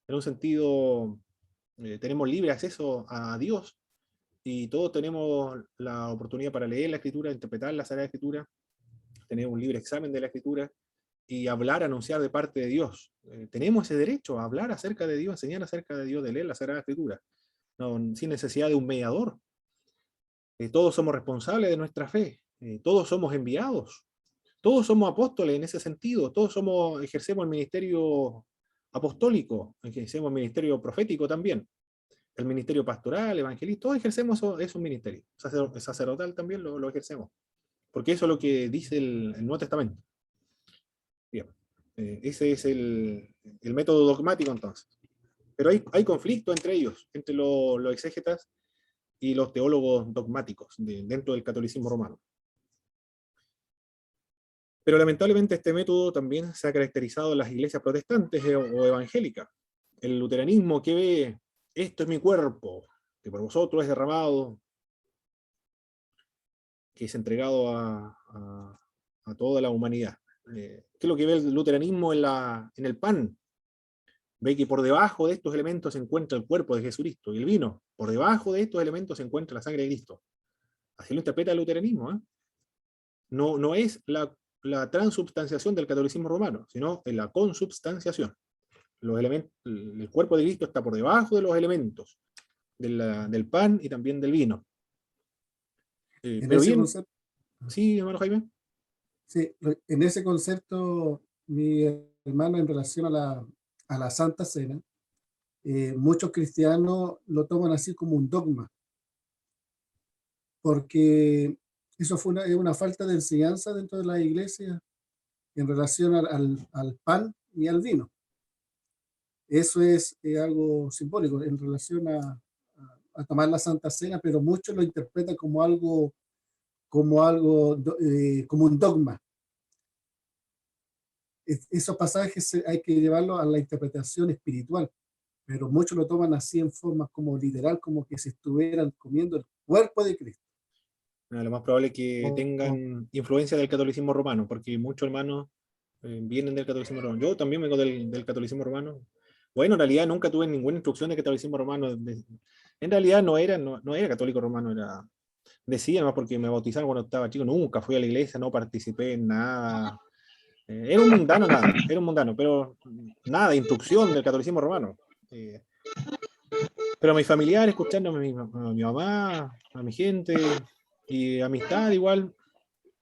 en un sentido, tenemos libre acceso a Dios, y todos tenemos la oportunidad para leer la Escritura, interpretar la Sagrada Escritura, tener un libre examen de la Escritura, y hablar, anunciar de parte de Dios. Tenemos ese derecho a hablar acerca de Dios, enseñar acerca de Dios, de leer la Sagrada Escritura, sin necesidad de un mediador. Todos somos responsables de nuestra fe, todos somos enviados, todos somos apóstoles en ese sentido, todos ejercemos el ministerio apostólico, ejercemos el ministerio profético también, el ministerio pastoral, evangelista, todos ejercemos esos ministerios, sacerdotal también lo ejercemos, porque eso es lo que dice el Nuevo Testamento. Bien, ese es el método dogmático entonces. Pero hay conflicto entre ellos, entre los exégetas y los teólogos dogmáticos dentro del catolicismo romano. Pero lamentablemente este método también se ha caracterizado en las iglesias protestantes o evangélicas. El luteranismo, que ve, esto es mi cuerpo, que por vosotros es derramado, que es entregado a toda la humanidad. ¿Qué es lo que ve el luteranismo en el pan? Ve que por debajo de estos elementos se encuentra el cuerpo de Jesucristo, y el vino, por debajo de estos elementos se encuentra la sangre de Cristo. Así lo interpreta el luteranismo. No es la transubstanciación del catolicismo romano, sino en la consubstanciación. El cuerpo de Cristo está por debajo de los elementos del pan y también del vino. Pero bien, Concepto, sí, hermano Jaime. sí, en ese concepto, mi hermano, en relación a la Santa Cena, muchos cristianos lo toman así como un dogma, porque eso fue una falta de enseñanza dentro de la iglesia en relación al pan y al vino. Eso es algo simbólico en relación a tomar la Santa Cena, pero muchos lo interpretan como un dogma. Esos pasajes hay que llevarlos a la interpretación espiritual, pero muchos lo toman así en forma como literal, como que se estuvieran comiendo el cuerpo de Cristo. Lo más probable es que tengan influencia del catolicismo romano, porque muchos hermanos vienen del catolicismo romano. Yo también vengo del catolicismo romano. Bueno, en realidad nunca tuve ninguna instrucción de catolicismo romano. En realidad no era católico romano, decía más porque me bautizaron cuando estaba chico, nunca fui a la iglesia, no participé en nada. Era un mundano, pero nada de instrucción del catolicismo romano. Pero a mis familiares, escuchando a mi mamá, a mi gente, y amistad igual,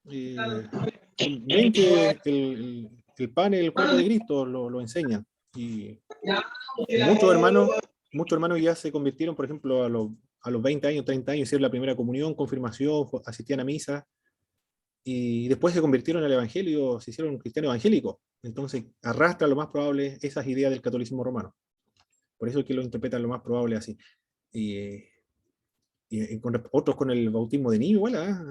ven que el pan y el cuerpo de Cristo lo enseñan. Y muchos hermanos ya se convirtieron, por ejemplo, a los 20 años, 30 años, hicieron la primera comunión, confirmación, asistían a misa, y después se convirtieron al evangelio, se hicieron cristianos evangélicos. Entonces arrastra lo más probable esas ideas del catolicismo romano. Por eso es que lo interpretan lo más probable así. Y otros con el bautismo de niño, igual,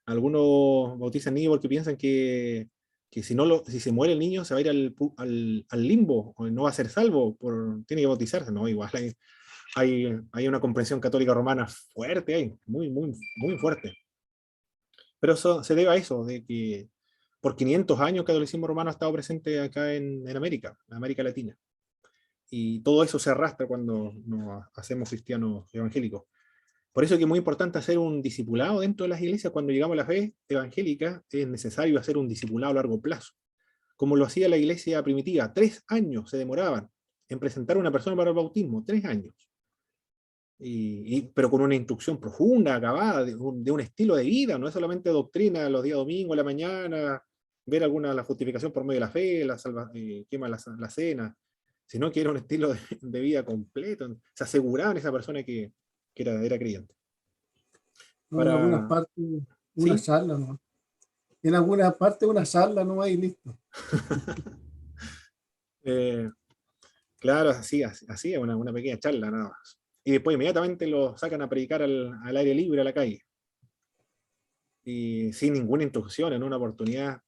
algunos bautizan niños porque piensan que si se muere el niño se va a ir al limbo, o no va a ser salvo, tiene que bautizarse. No, igual hay una comprensión católica romana fuerte, muy, muy, muy fuerte. Pero eso se debe a eso, de que por 500 años el catolicismo romano ha estado presente acá en América, en América Latina. Y todo eso se arrastra cuando nos hacemos cristianos evangélicos. Por eso es que es muy importante hacer un discipulado dentro de las iglesias. Cuando llegamos a la fe evangélica, es necesario hacer un discipulado a largo plazo, como lo hacía la iglesia primitiva. 3 años se demoraban en presentar a una persona para el bautismo, 3 años. Pero con una instrucción profunda, acabada, de un estilo de vida, no es solamente doctrina los días domingos, a la mañana, ver la justificación por medio de la fe, quema la cena, sino que era un estilo de vida completo. Se aseguraban a esa persona que era creyente. No, en algunas partes una ¿Sí? charla, ¿no? En algunas partes una charla no hay listo. Claro, así es una pequeña charla nada más. Y después inmediatamente lo sacan a predicar al aire libre, a la calle. Y sin ninguna instrucción, en una oportunidad.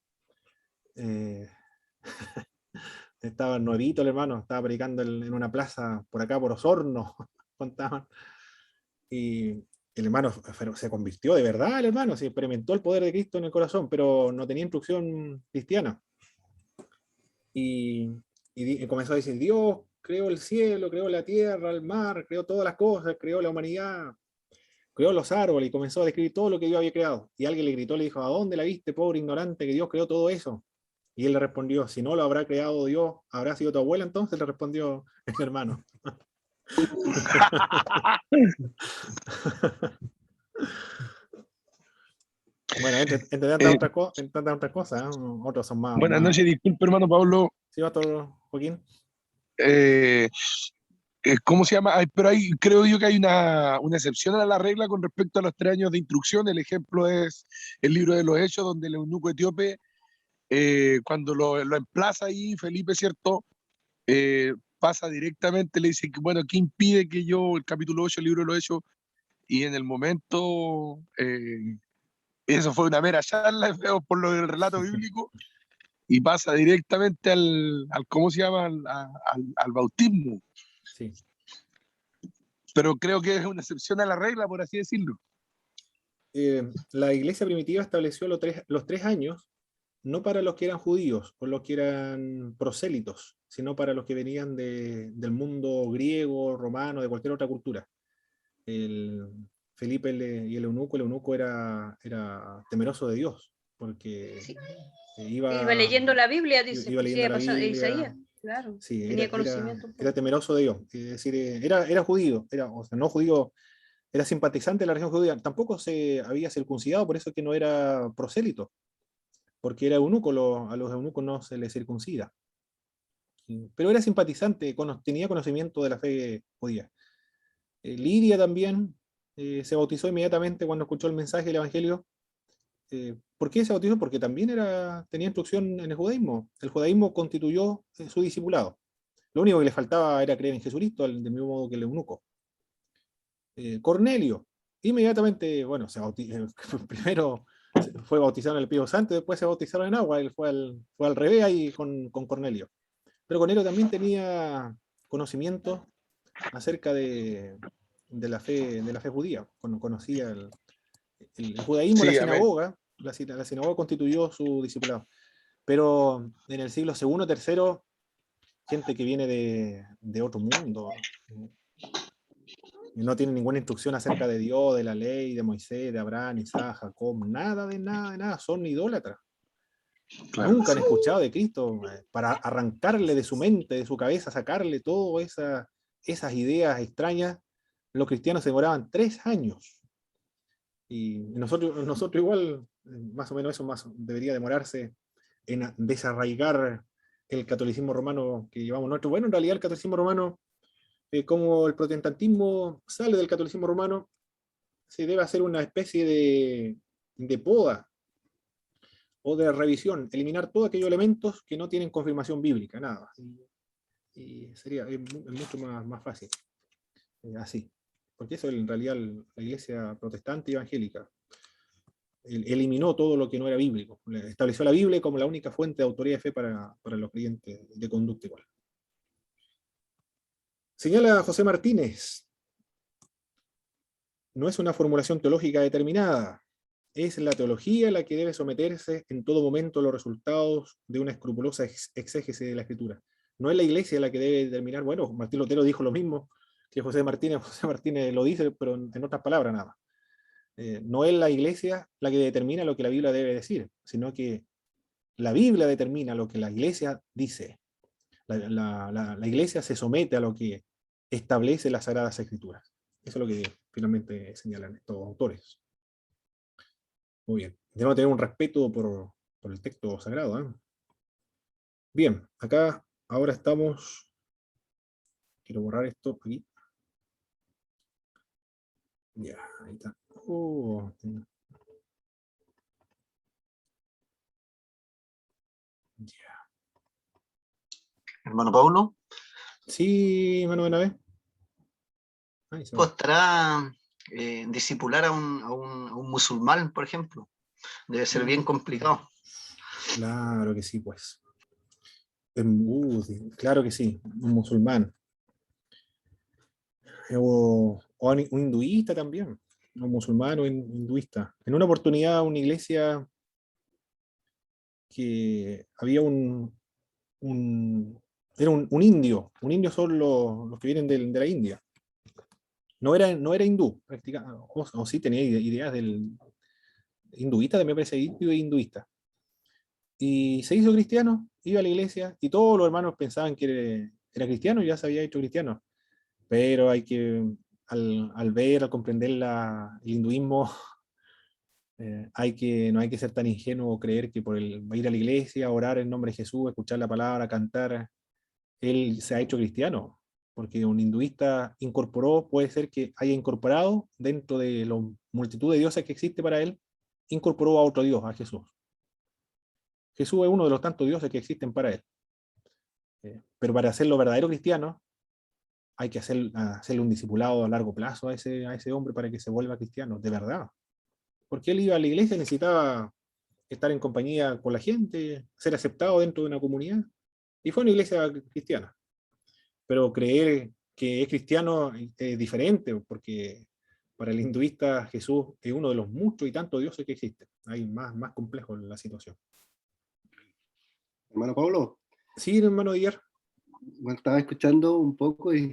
Estaba nuevito el hermano, estaba predicando en una plaza por acá, por Osorno, contaban. Y el hermano se convirtió de verdad, el hermano, se experimentó el poder de Cristo en el corazón, pero no tenía instrucción cristiana. Y comenzó a decir, Dios creó el cielo, creó la tierra, el mar, creó todas las cosas, creó la humanidad, creó los árboles, y comenzó a describir todo lo que Dios había creado. Y alguien le gritó, le dijo, ¿a dónde la viste, pobre ignorante, que Dios creó todo eso? Y él le respondió, si no lo habrá creado Dios, ¿habrá sido tu abuela entonces? Le respondió el hermano. Bueno, entre tantas otras cosas, ¿eh? Otros son más. Buenas noches, disculpe, hermano Pablo. ¿Sí, pastor Joaquín? ¿Cómo se llama? Pero creo yo que hay una excepción a la regla con respecto a los 3 años de instrucción. El ejemplo es el libro de los Hechos, donde el eunuco etíope, cuando lo emplaza ahí Felipe, ¿cierto? Pasa directamente, le dice que, bueno, ¿qué impide que yo, el capítulo 8, el libro de los Hechos, y en el momento, eso fue una mera charla, por lo del relato bíblico, y pasa directamente al ¿cómo se llama? Al bautismo. Sí. Pero creo que es una excepción a la regla, por así decirlo. La iglesia primitiva estableció los 3 años, no para los que eran judíos o los que eran prosélitos, sino para los que venían del mundo griego, romano, de cualquier otra cultura. Felipe y el eunuco era temeroso de Dios, porque Sí. iba leyendo la Biblia, dice. iba leyendo la Biblia. Isaías, claro. Sí, Tenía conocimiento. era temeroso de Dios. Es decir, era judío, o sea, no judío, era simpatizante de la religión judía. Tampoco se había circuncidado, por eso es que no era prosélito, porque era eunuco, a los eunucos no se les circuncida. Pero era simpatizante, tenía conocimiento de la fe judía. Lidia también se bautizó inmediatamente cuando escuchó el mensaje del Evangelio. ¿Por qué se bautizó? Porque también tenía instrucción en el judaísmo. El judaísmo constituyó su discipulado. Lo único que le faltaba era creer en Jesucristo, del mismo modo que el eunuco. Cornelio, inmediatamente, bueno, primero fue bautizado en el Espíritu Santo, después se bautizaron en agua, él fue al revés ahí con Cornelio. Pero Cornelio también tenía conocimiento acerca de la fe judía, conocía el judaísmo, Sí, la sinagoga constituyó su discipulado. Pero en el siglo II, III, gente que viene de otro mundo, y no tiene ninguna instrucción acerca de Dios, de la ley, de Moisés, de Abraham, Isaac, Jacob, nada de nada, son idólatras. Claro, nunca han escuchado de Cristo, para arrancarle de su mente, de su cabeza, sacarle todas esas ideas extrañas. Los cristianos se demoraban 3 años. Y nosotros igual, más o menos eso debería demorarse en desarraigar el catolicismo romano que llevamos nosotros. Bueno, en realidad el catolicismo romano, como el protestantismo sale del catolicismo romano, se debe hacer una especie de poda o de revisión, eliminar todos aquellos elementos que no tienen confirmación bíblica, nada. Y es mucho más fácil. Así. Porque eso en realidad la iglesia protestante y evangélica eliminó todo lo que no era bíblico. Estableció la Biblia como la única fuente de autoridad de fe para los creyentes de conducta igual. Señala José Martínez, no es una formulación teológica determinada, es la teología la que debe someterse en todo momento a los resultados de una escrupulosa exégesis de la Escritura. No es la Iglesia la que debe determinar, bueno, Martín Lutero dijo lo mismo que José Martínez lo dice, pero en otras palabras nada más. No es la Iglesia la que determina lo que la Biblia debe decir, sino que la Biblia determina lo que la Iglesia dice. La Iglesia se somete a lo que establece las Sagradas Escrituras. Eso es lo que finalmente señalan estos autores. Muy bien. Debemos tener un respeto por el texto sagrado, ¿eh? Bien, acá ahora estamos. Quiero borrar esto aquí. Ya, ahí está. Oh, ya. Hermano Paulo, Sí, Manu Benavé. Ahí se va. ¿costará discipular a un musulmán, por ejemplo? Debe ser bien complicado. Claro que sí, pues. Claro que sí, un musulmán. O un hinduista también, un musulmán o hinduista. En una oportunidad, una iglesia que había era un indio. Un indio son los que vienen de la India. No era hindú, o sí tenía ideas del hinduista, también parece indio e hinduista. Y se hizo cristiano, iba a la iglesia, y todos los hermanos pensaban que era cristiano y ya se había hecho cristiano. Pero hay que, al ver, al comprender el hinduismo, no hay que ser tan ingenuo o creer que por ir a la iglesia, orar en nombre de Jesús, escuchar la palabra, cantar, él se ha hecho cristiano. Porque un hinduista puede ser que haya incorporado dentro de la multitud de dioses que existe para él, incorporó a otro Dios, a Jesús. Jesús es uno de los tantos dioses que existen para él. Pero para hacerlo verdadero cristiano, hay que hacerle un discipulado a largo plazo a ese hombre para que se vuelva cristiano, de verdad. Porque él iba a la iglesia y necesitaba estar en compañía con la gente, ser aceptado dentro de una comunidad. Y fue una iglesia cristiana. Pero creer que es cristiano es diferente, porque para el hinduista Jesús es uno de los muchos y tantos dioses que existen. Hay más complejo en la situación. Hermano Pablo, Sí, hermano Díaz. bueno, estaba escuchando un poco y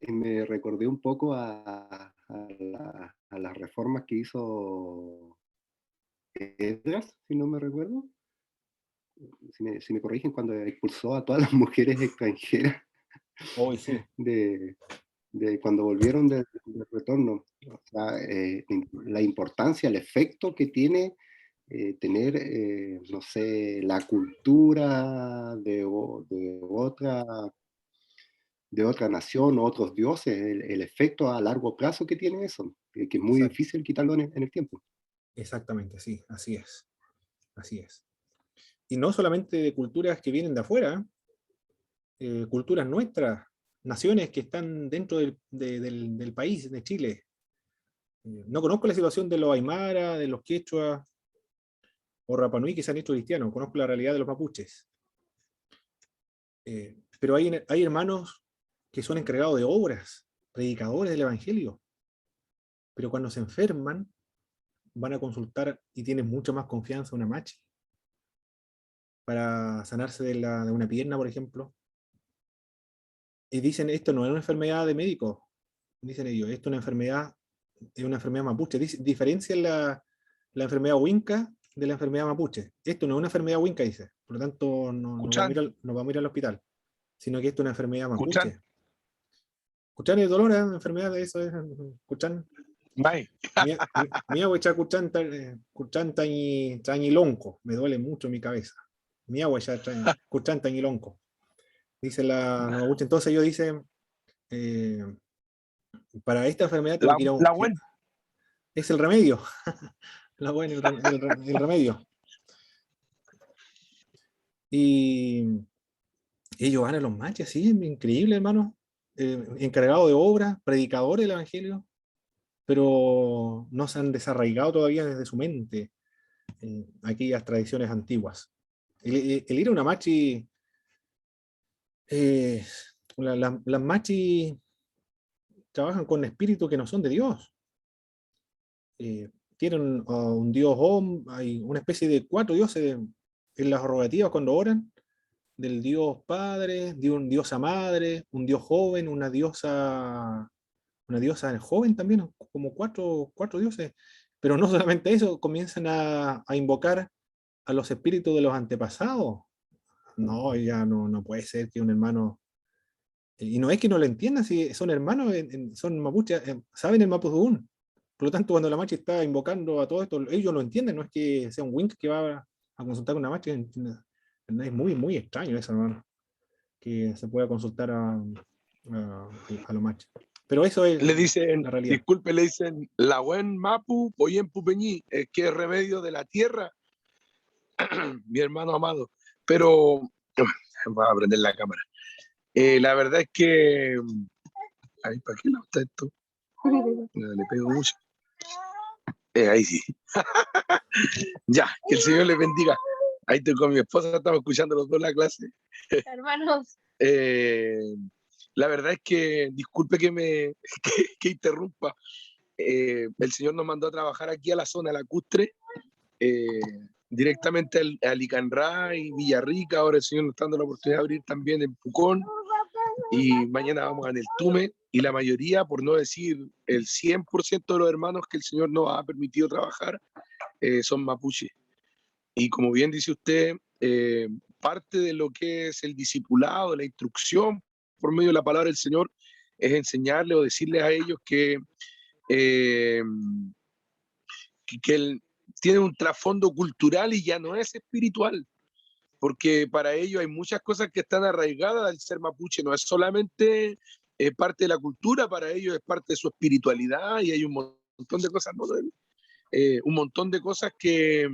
me recordé un poco a las reformas que hizo Esdras, si no me recuerdo. Si me corrigen, cuando expulsó a todas las mujeres extranjeras Hoy sí. de cuando volvieron del retorno. O sea, la importancia, el efecto que tiene tener, no sé, la cultura de otra nación, otros dioses, el efecto a largo plazo que tiene eso, que es muy difícil quitarlo en el tiempo. Exactamente, sí, así es. Así es. Y no solamente de culturas que vienen de afuera, culturas nuestras, naciones que están dentro del país, de Chile. No conozco la situación de los aymara, de los quechua o rapanui que se han hecho cristianos, conozco la realidad de los mapuches. Pero hay hermanos que son encargados de obras, predicadores del Evangelio, pero cuando se enferman van a consultar y tienen mucho más confianza una machi para sanarse de una pierna, por ejemplo. Y dicen, esto no es una enfermedad de médicos, dicen ellos, esto es una enfermedad mapuche. Diferencia la enfermedad huinca de la enfermedad mapuche. Esto no es una enfermedad huinca, dice. Por lo tanto, no vamos a ir al hospital, sino que esto es una enfermedad mapuche. Cuchán es dolor, ¿eh? Enfermedad de eso es. Cuchán. Mi agua echa cuchán tañilonco. Me duele mucho mi cabeza. Mi agua echa cuchán tañilonco. Dice la mapuche. Entonces ellos dicen, para esta enfermedad tengo que ir a un... Es el remedio. La buena, el remedio. Y ellos van a los matches, sí, es increíble, hermano. Encargados de obras, predicadores del Evangelio, pero no se han desarraigado todavía desde su mente aquellas tradiciones antiguas. El ir a una machi, las machi trabajan con espíritus que no son de Dios. tienen un dios hay una especie de 4 dioses en las rogativas cuando oran, del dios padre, de un diosa madre, un dios joven, una diosa joven también, como 4 dioses. Pero no solamente eso, comienzan a invocar a los espíritus de los antepasados. No, ya no puede ser que un hermano, y no es que no lo entiendan, si son hermanos, son mapuches, saben el mapudungun. Por lo tanto, cuando la machi está invocando a todo esto, ellos lo entienden, no es que sea un wink que va a consultar con una machi. Es muy extraño eso, hermano, que se pueda consultar a los machos. Pero eso es Le dicen, la realidad. disculpe, le dicen la buen mapu, poyen pupeñí, es que es remedio de la tierra, mi hermano amado. Pero, voy a prender la cámara. La verdad es que, ay, ¿para qué le gusta esto? Le pego mucho. Ahí sí. Ya, que el Señor les bendiga. Ahí estoy con mi esposa, estamos escuchando los dos la clase. Hermanos, La verdad es que, disculpe que interrumpa, el Señor nos mandó a trabajar aquí a la zona lacustre, directamente a Licanrá y Villarrica. Ahora el Señor nos está dando la oportunidad de abrir también en Pucón, y mañana vamos a en el Tume, y la mayoría, por no decir el 100% de los hermanos que el Señor nos ha permitido trabajar, son mapuches. Y como bien dice usted, parte de lo que es el discipulado, la instrucción por medio de la palabra del Señor, es enseñarle o decirles a ellos que tiene un trasfondo cultural y ya no es espiritual, porque para ellos hay muchas cosas que están arraigadas al ser mapuche, no es solamente parte de la cultura, para ellos es parte de su espiritualidad, y hay un montón de cosas, ¿no? Un montón de cosas que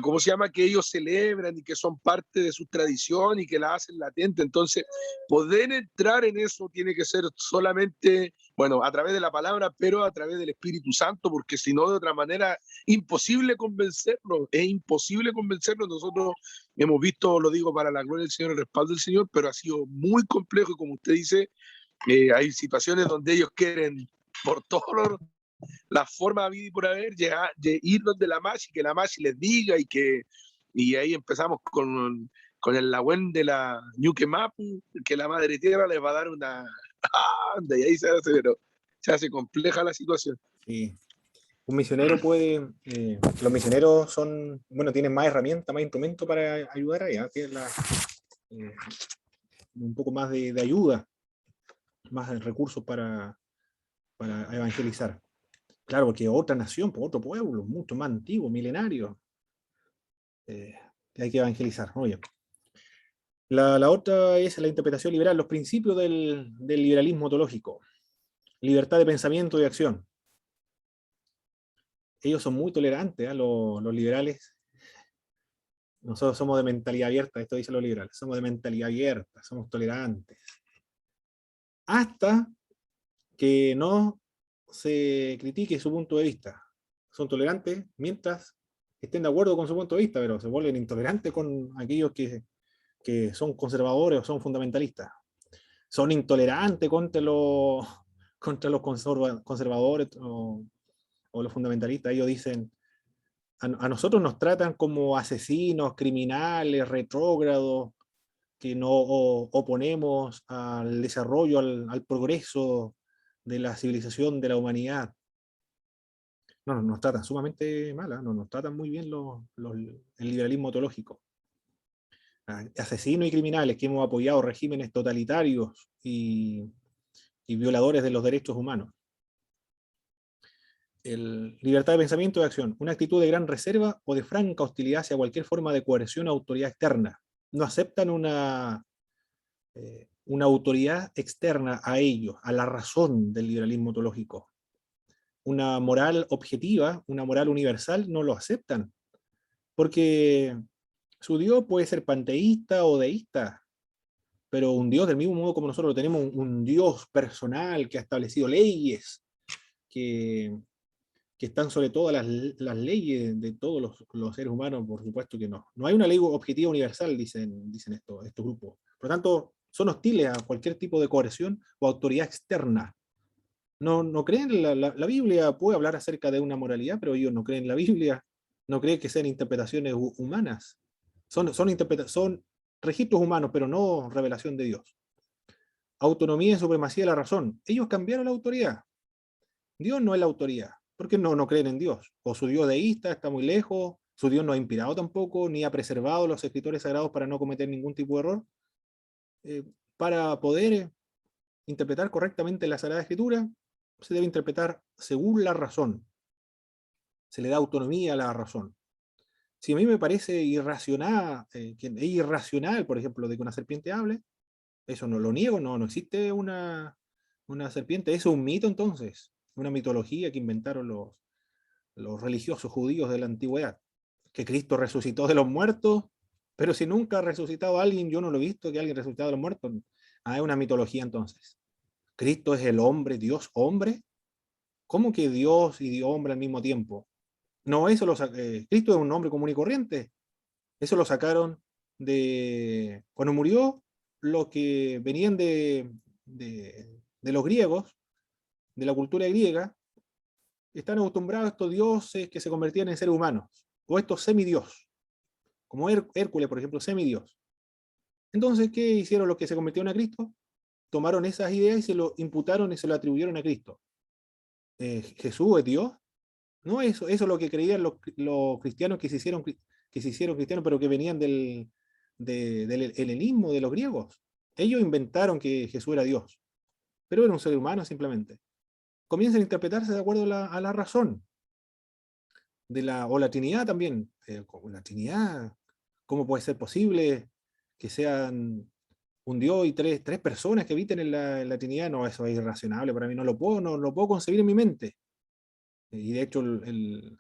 ¿cómo se llama? Que ellos celebran y que son parte de su tradición y que la hacen latente. Entonces, poder entrar en eso tiene que ser solamente, bueno, a través de la palabra, pero a través del Espíritu Santo, porque si no, de otra manera, imposible convencerlos, es imposible convencerlos. Nosotros hemos visto, lo digo para la gloria del Señor, el respaldo del Señor, pero ha sido muy complejo, y como usted dice, hay situaciones donde ellos quieren, por todos la forma de vida y por haber, ir donde la Machi, que la Machi les diga, y ahí empezamos con el Lagüen de la Ñuque Mapu, que la Madre Tierra les va a dar una... y ahí se hace compleja la situación. Sí. Un misionero puede, los misioneros son, bueno, tienen más herramientas, más instrumentos para ayudar allá, tienen un poco más de ayuda, más recursos para evangelizar. Claro, porque otra nación, otro pueblo, mucho más antiguo, milenario, que hay que evangelizar. Oye. La otra es la interpretación liberal, los principios del liberalismo teológico. Libertad de pensamiento y acción. Ellos son muy tolerantes, ¿eh? Los liberales. Nosotros somos de mentalidad abierta, esto dicen los liberales. Somos de mentalidad abierta, somos tolerantes. Hasta que no se critique su punto de vista. Son tolerantes mientras estén de acuerdo con su punto de vista, pero se vuelven intolerantes con aquellos que son conservadores o son fundamentalistas. Son intolerantes contra los conservadores o los fundamentalistas. Ellos dicen, a nosotros nos tratan como asesinos, criminales, retrógrados, que no oponemos al desarrollo, al progreso de la civilización, de la humanidad. No, nos tratan sumamente mal, no nos tratan muy bien el liberalismo teológico. Asesinos y criminales que hemos apoyado regímenes totalitarios y violadores de los derechos humanos. Libertad de pensamiento y acción, una actitud de gran reserva o de franca hostilidad hacia cualquier forma de coerción o autoridad externa. No aceptan una autoridad externa a ellos, a la razón del liberalismo teológico. Una moral objetiva, una moral universal, no lo aceptan, porque su Dios puede ser panteísta o deísta, pero un Dios del mismo modo como nosotros lo tenemos, un Dios personal que ha establecido leyes, que están sobre todas las leyes de todos los seres humanos, por supuesto que no. No hay una ley objetiva universal, dicen estos grupos. Por lo tanto, son hostiles a cualquier tipo de coerción o autoridad externa. no creen la Biblia, puede hablar acerca de una moralidad, pero ellos no creen en la Biblia, no creen que sean interpretaciones humanas. Son registros humanos, pero no revelación de Dios. Autonomía y supremacía de la razón. Ellos cambiaron la autoridad. Dios no es la autoridad, porque no creen en Dios. O su Dios deísta está muy lejos, su Dios no ha inspirado tampoco, ni ha preservado los escritores sagrados para no cometer ningún tipo de error. Para poder interpretar correctamente la Sagrada Escritura, se debe interpretar según la razón. Se le da autonomía a la razón. Si a mí me parece irracional, que es irracional, por ejemplo, de que una serpiente hable, eso no lo niego, no existe una serpiente, eso es un mito entonces, una mitología que inventaron los religiosos judíos de la antigüedad, que Cristo resucitó de los muertos, pero si nunca ha resucitado a alguien, yo no lo he visto que alguien resucitado de los muertos, es una mitología entonces. Cristo es el hombre, Dios hombre, ¿cómo que Dios y Dios hombre al mismo tiempo? No, eso Cristo es un hombre común y corriente. Eso lo sacaron de cuando murió los que venían de los griegos, de la cultura griega, están acostumbrados a estos dioses que se convertían en seres humanos, o estos semidios, como Hércules, por ejemplo, semidios. Entonces, ¿qué hicieron los que se convirtieron a Cristo? Tomaron esas ideas y se lo imputaron y se lo atribuyeron a Cristo. ¿Jesús es Dios? No, eso es lo que creían los cristianos que se hicieron cristianos, pero que venían del helenismo de los griegos. Ellos inventaron que Jesús era Dios, pero era un ser humano simplemente. Comienzan a interpretarse de acuerdo a la razón. O la Trinidad también. La Trinidad, ¿cómo puede ser posible que sean un Dios y tres personas que habiten en la Trinidad? No, eso es irracionable para mí, no lo puedo concebir en mi mente. Y de hecho el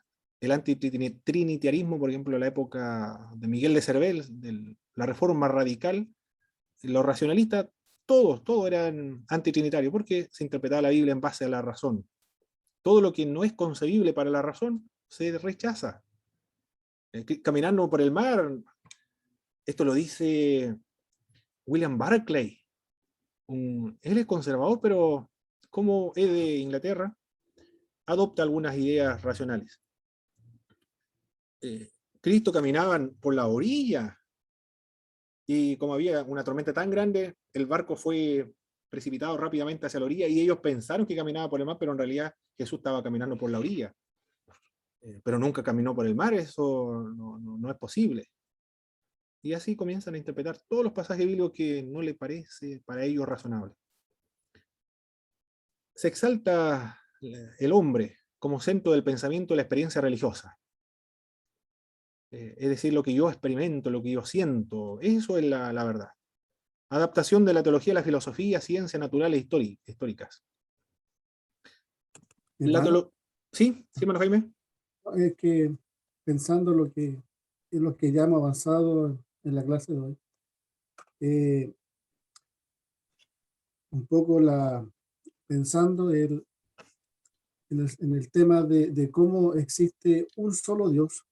antitrinitarismo, por ejemplo, en la época de Miguel de Cervel, la reforma radical, los racionalistas, todos eran antitrinitarios, porque se interpretaba la Biblia en base a la razón. Todo lo que no es concebible para la razón se rechaza. Caminando por el mar, esto lo dice William Barclay. Él es conservador, pero como es de Inglaterra, adopta algunas ideas racionales. Cristo caminaba por la orilla, y como había una tormenta tan grande, el barco fue precipitado rápidamente hacia la orilla, y ellos pensaron que caminaba por el mar, pero en realidad Jesús estaba caminando por la orilla. Pero nunca caminó por el mar, eso no es posible. Y así comienzan a interpretar todos los pasajes bíblicos que no les parece para ellos razonable. Se exalta el hombre como centro del pensamiento de la experiencia religiosa. Es decir, lo que yo experimento, lo que yo siento, eso es la verdad. Adaptación de la teología a la filosofía, ciencias naturales e históricas. ¿Sí, hermano Jaime? Es que pensando en lo que ya hemos avanzado en la clase de hoy, un poco pensando en el tema de cómo existe un solo Dios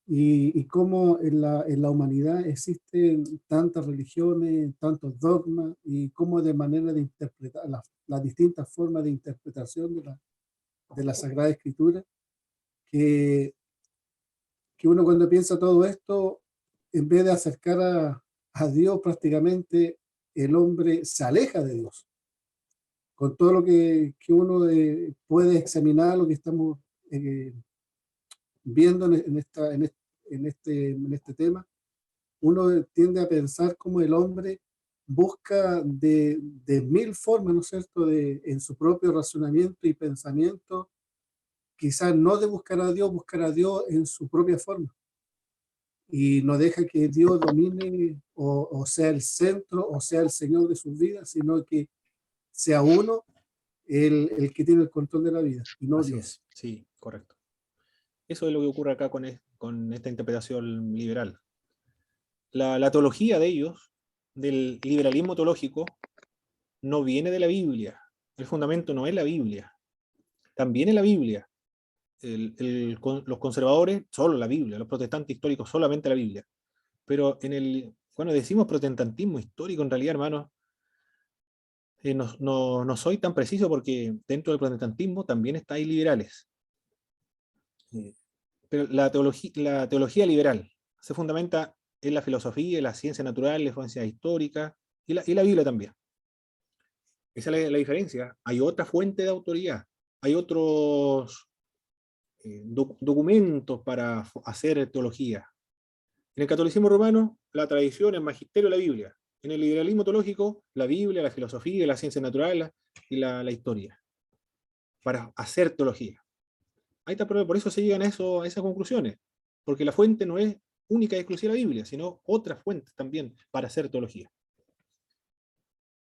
y cómo en la humanidad existen tantas religiones, tantos dogmas, y cómo de manera de interpretar las distintas formas de interpretación de la Sagrada Escritura, que uno cuando piensa todo esto, en vez de acercar a Dios, prácticamente el hombre se aleja de Dios. Con todo lo que uno puede examinar, lo que estamos viendo en este tema, uno tiende a pensar cómo el hombre busca de mil formas, ¿no es cierto?, en su propio razonamiento y pensamiento, quizás no de buscar a Dios en su propia forma. Y no deja que Dios domine o sea el centro o sea el Señor de sus vidas, sino que sea uno el que tiene el control de la vida, y no Así Dios. es, sí, correcto. Eso es lo que ocurre acá con esta interpretación liberal. La teología de ellos, del liberalismo teológico, no viene de la Biblia. El fundamento no es la Biblia. También es la Biblia. Los conservadores, solo la Biblia. Los protestantes históricos, solamente la Biblia. Pero cuando decimos protestantismo histórico, en realidad, hermanos, No soy tan preciso porque dentro del protestantismo también hay liberales. Pero la teología liberal se fundamenta en la filosofía, en la ciencia natural, la ciencia histórica y la Biblia también. Esa es la diferencia. Hay otra fuente de autoridad, hay otros documentos para hacer teología. En el catolicismo romano, la tradición, el magisterio, la Biblia. En el liberalismo teológico, la Biblia, la filosofía, la ciencia natural y la historia. Para hacer teología. Ahí está, por eso se llegan a esas conclusiones. Porque la fuente no es única y exclusiva la Biblia, sino otras fuentes también para hacer teología.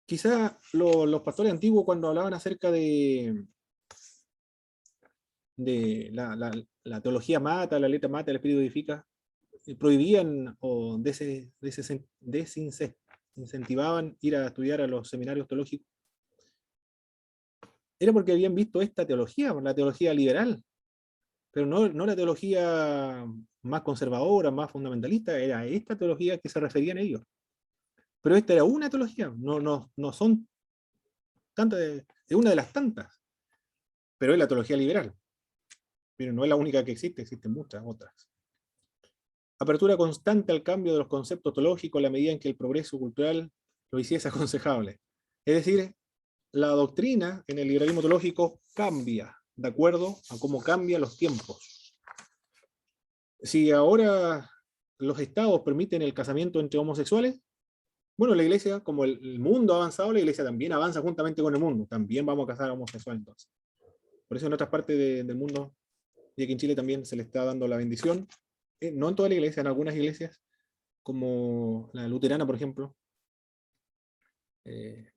Quizá los pastores antiguos, cuando hablaban acerca de la teología mata, la letra mata, el espíritu edifica, prohibían o desincentivaban ir a estudiar a los seminarios teológicos, era porque habían visto esta teología, la teología liberal, pero no la teología más conservadora, más fundamentalista, era esta teología que se referían ellos. Pero esta era una teología, no son tantas, es una de las tantas, pero es la teología liberal. Pero no es la única que existe, existen muchas otras. Apertura constante al cambio de los conceptos teológicos a la medida en que el progreso cultural lo hiciese aconsejable. Es decir, la doctrina en el liberalismo teológico cambia de acuerdo a cómo cambian los tiempos. Si ahora los estados permiten el casamiento entre homosexuales, bueno, la iglesia, como el mundo ha avanzado, la iglesia también avanza juntamente con el mundo. También vamos a casar a homosexuales entonces. Por eso en otras partes del mundo, y aquí en Chile también se le está dando la bendición, no en toda la iglesia, en algunas iglesias, como la luterana, por ejemplo.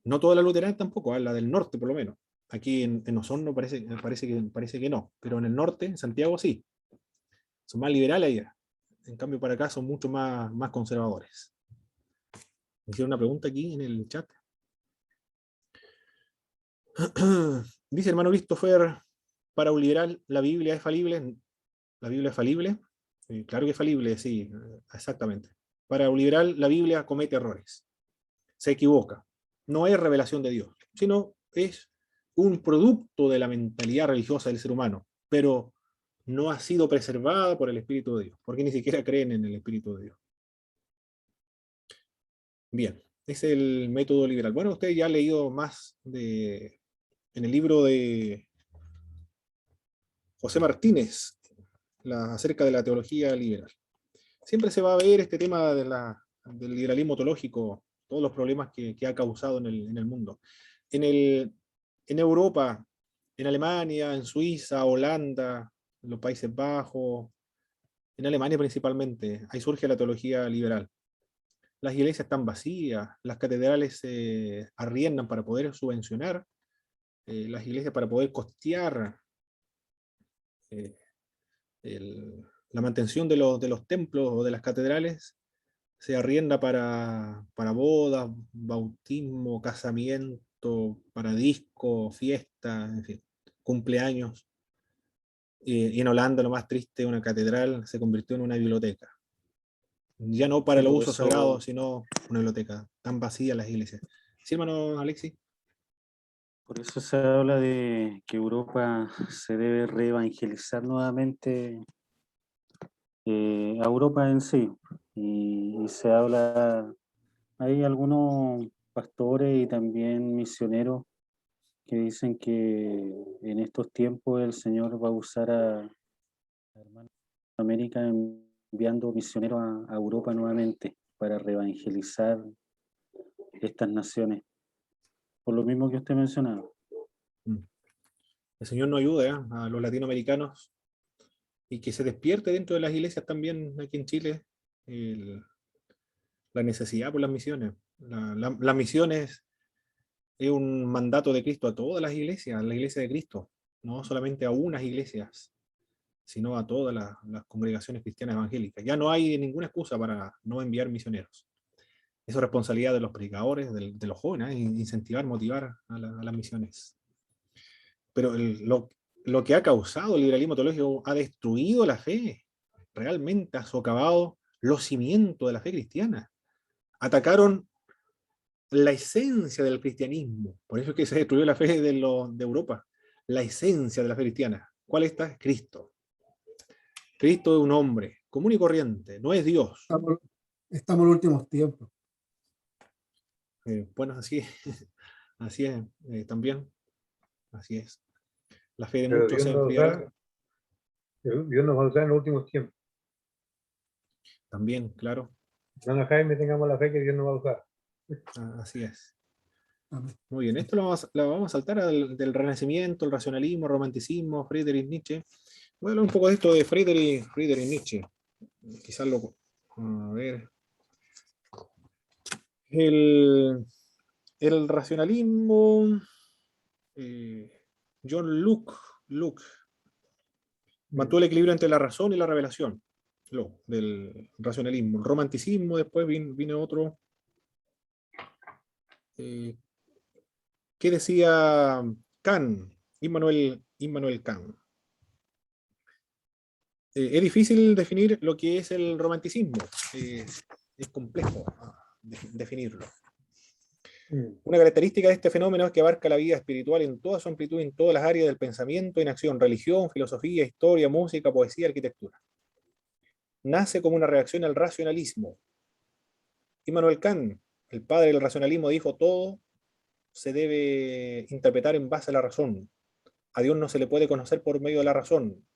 No toda la luterana tampoco, la del norte por lo menos. Aquí en Osorno parece que no, pero en el norte, en Santiago sí. Son más liberales allá. En cambio para acá son mucho más conservadores. Me hicieron una pregunta aquí en el chat. Dice hermano Christopher, para un liberal, ¿la Biblia es falible? ¿La Biblia es falible? Claro que es falible, sí, exactamente. Para un liberal, la Biblia comete errores. Se equivoca. No es revelación de Dios, sino es un producto de la mentalidad religiosa del ser humano, pero no ha sido preservada por el Espíritu de Dios, porque ni siquiera creen en el Espíritu de Dios. Bien, ese es el método liberal. Bueno, usted ya ha leído más en el libro de José Martínez, acerca de la teología liberal. Siempre se va a ver este tema del liberalismo teológico, todos los problemas que ha causado en el mundo. En Europa, en Alemania, en Suiza, Holanda, en los Países Bajos, en Alemania principalmente, ahí surge la teología liberal. Las iglesias están vacías, las catedrales se arriendan para poder subvencionar, las iglesias para poder costear la mantención de los templos o de las catedrales, se arrienda para bodas, bautismo, casamiento, para disco, fiestas, en fin, cumpleaños. Y en Holanda, lo más triste, una catedral se convirtió en una biblioteca. Ya no para los usos sagrados, sino una biblioteca. Tan vacías las iglesias. ¿Sí, hermano Alexis? Por eso se habla de que Europa se debe reevangelizar nuevamente a Europa en sí. Y se habla, hay algunos pastores y también misioneros que dicen que en estos tiempos el Señor va a usar a hermanos de América enviando misioneros a Europa nuevamente para reevangelizar estas naciones. Por lo mismo que usted mencionaba. El Señor nos ayude a los latinoamericanos y que se despierte dentro de las iglesias también aquí en Chile la necesidad por las misiones. Las misiones es un mandato de Cristo a todas las iglesias, a la iglesia de Cristo, no solamente a unas iglesias, sino a todas las congregaciones cristianas evangélicas. Ya no hay ninguna excusa para no enviar misioneros. Eso es responsabilidad de los predicadores, de los jóvenes, incentivar, motivar a las misiones. Pero lo que ha causado el liberalismo teológico ha destruido la fe, realmente ha socavado los cimientos de la fe cristiana. Atacaron la esencia del cristianismo. Por eso es que se destruyó la fe de Europa. La esencia de la fe cristiana. ¿Cuál está? Cristo. Cristo es un hombre común y corriente, no es Dios. Estamos en los últimos tiempos. Bueno, así, así es también. Así es. La fe de Pero muchos Dios se nos va a enfriará. usar, Dios nos va a usar en los últimos tiempos. También, claro. Hermano Jaime, tengamos la fe que Dios nos va a usar. Así es. Amén. Muy bien, esto lo vamos a saltar del Renacimiento, el racionalismo, el romanticismo, Friedrich Nietzsche. Voy a hablar un poco de esto de Friedrich Nietzsche. Quizás a ver. El racionalismo, John Locke mantuvo el equilibrio entre la razón y la revelación, del racionalismo. El romanticismo, después vino otro. ¿Qué decía Kant? Immanuel Kant. Es difícil definir lo que es el romanticismo. Es complejo definirlo. Una característica de este fenómeno es que abarca la vida espiritual en toda su amplitud, en todas las áreas del pensamiento en acción, religión, filosofía, historia, música, poesía, arquitectura. Nace como una reacción al racionalismo. Immanuel Kant, el padre del racionalismo, dijo: todo se debe interpretar en base a la razón. A Dios no se le puede conocer por medio de la razón,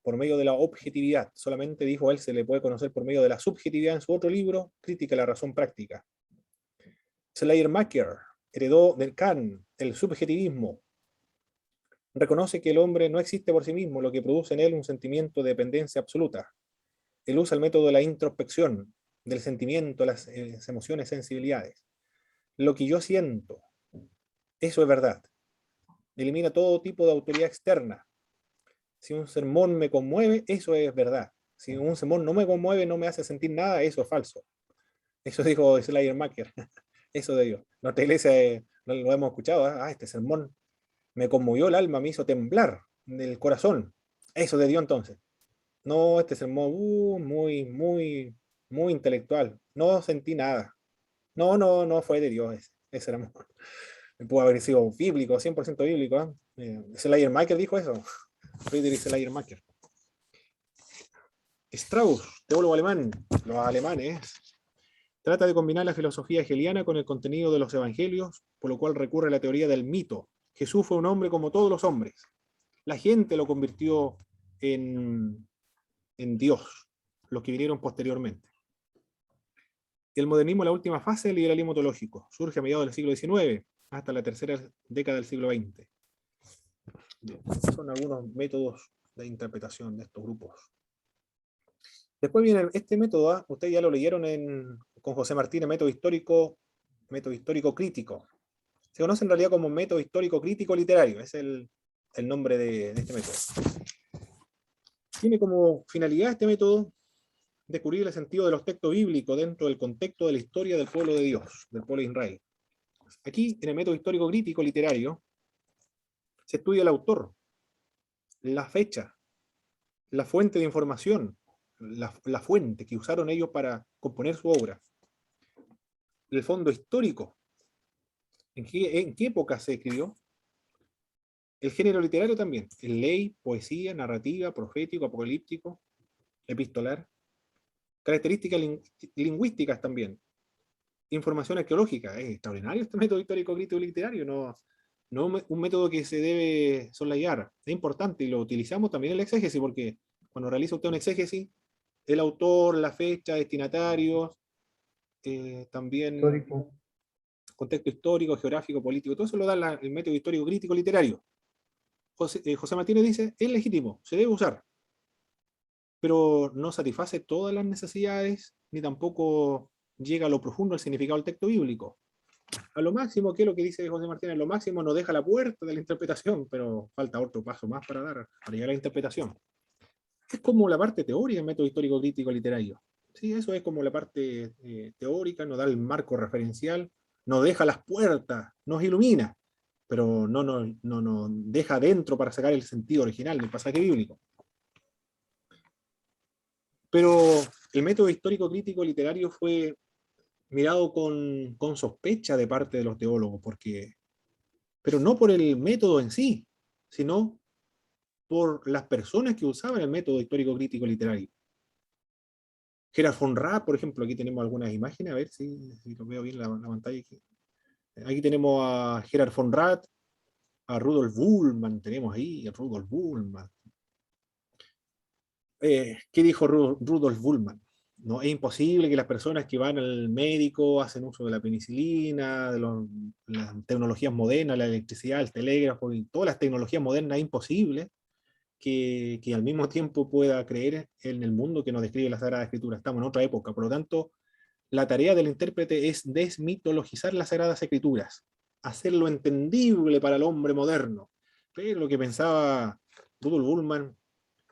por medio de la objetividad. Solamente, dijo él, se le puede conocer por medio de la subjetividad. En su otro libro, Crítica a la razón práctica. Schleiermacher heredó del Kant el subjetivismo. Reconoce que el hombre no existe por sí mismo, lo que produce en él un sentimiento de dependencia absoluta. Él usa el método de la introspección, del sentimiento, las emociones, sensibilidades. Lo que yo siento, eso es verdad. Elimina todo tipo de autoridad externa. Si un sermón me conmueve, eso es verdad. Si un sermón no me conmueve, no me hace sentir nada, eso es falso. Eso dijo Schleiermacher. Eso de Dios. Nuestra iglesia lo hemos escuchado. Este sermón me conmovió el alma, me hizo temblar del corazón. Eso de Dios entonces. No, este sermón muy intelectual. No sentí nada. No fue de Dios ese sermón. Pudo haber sido bíblico, 100% bíblico. Schleiermacher dijo eso. Friedrich Schleiermacher. Strauss, teólogo alemán, los alemanes, trata de combinar la filosofía hegeliana con el contenido de los evangelios, por lo cual recurre a la teoría del mito. Jesús fue un hombre como todos los hombres. La gente lo convirtió en Dios, los que vinieron posteriormente. El modernismo, la última fase del liberalismo teológico, surge a mediados del siglo XIX, hasta la tercera década del siglo XX. Son algunos métodos de interpretación de estos grupos. Después viene este método, ustedes ya lo leyeron con José Martínez, método histórico crítico. Se conoce en realidad como método histórico crítico literario, es el nombre de este método. Tiene como finalidad este método descubrir el sentido de los textos bíblicos dentro del contexto de la historia del pueblo de Dios, del pueblo de Israel. Aquí, en el método histórico crítico literario, se estudia el autor, la fecha, la fuente de información, la fuente que usaron ellos para componer su obra, el fondo histórico, en qué época se escribió, el género literario también, el ley, poesía, narrativa, profético, apocalíptico, epistolar, características lingüísticas también, información arqueológica. Es extraordinario este método histórico crítico literario, no un método que se debe soslayar, es importante y lo utilizamos también en el exégesis, porque cuando realiza usted un exégesis, el autor, la fecha, destinatarios, también Histórico. contexto histórico, geográfico, político, todo eso lo da el método histórico crítico literario. José Martínez dice, es legítimo, se debe usar, pero no satisface todas las necesidades, ni tampoco llega a lo profundo del significado del texto bíblico. A lo máximo, ¿qué es lo que dice José Martínez? Lo máximo nos deja la puerta de la interpretación, pero falta otro paso más para llegar a la interpretación. Es como la parte teórica del método histórico crítico literario. Sí, eso es como la parte teórica, nos da el marco referencial, nos deja las puertas, nos ilumina, pero no nos deja adentro para sacar el sentido original del pasaje bíblico. Pero el método histórico crítico literario fue mirado con sospecha de parte de los teólogos, pero no por el método en sí, sino por las personas que usaban el método histórico crítico literario. Gerhard von Rath, por ejemplo, aquí tenemos algunas imágenes, a ver si lo veo bien la pantalla. Aquí tenemos a Gerhard von Rath, a Rudolf Buhlmann, tenemos ahí a Rudolf Buhlmann. ¿Qué dijo Rudolf Buhlmann? No, es imposible que las personas que van al médico hacen uso de la penicilina, de las tecnologías modernas, la electricidad, el telégrafo y todas las tecnologías modernas, es imposible que al mismo tiempo pueda creer en el mundo que nos describe la Sagrada Escritura. Estamos en otra época, por lo tanto, la tarea del intérprete es desmitologizar las Sagradas Escrituras, hacerlo entendible para el hombre moderno. Pero lo que pensaba Rudolf Buhlmann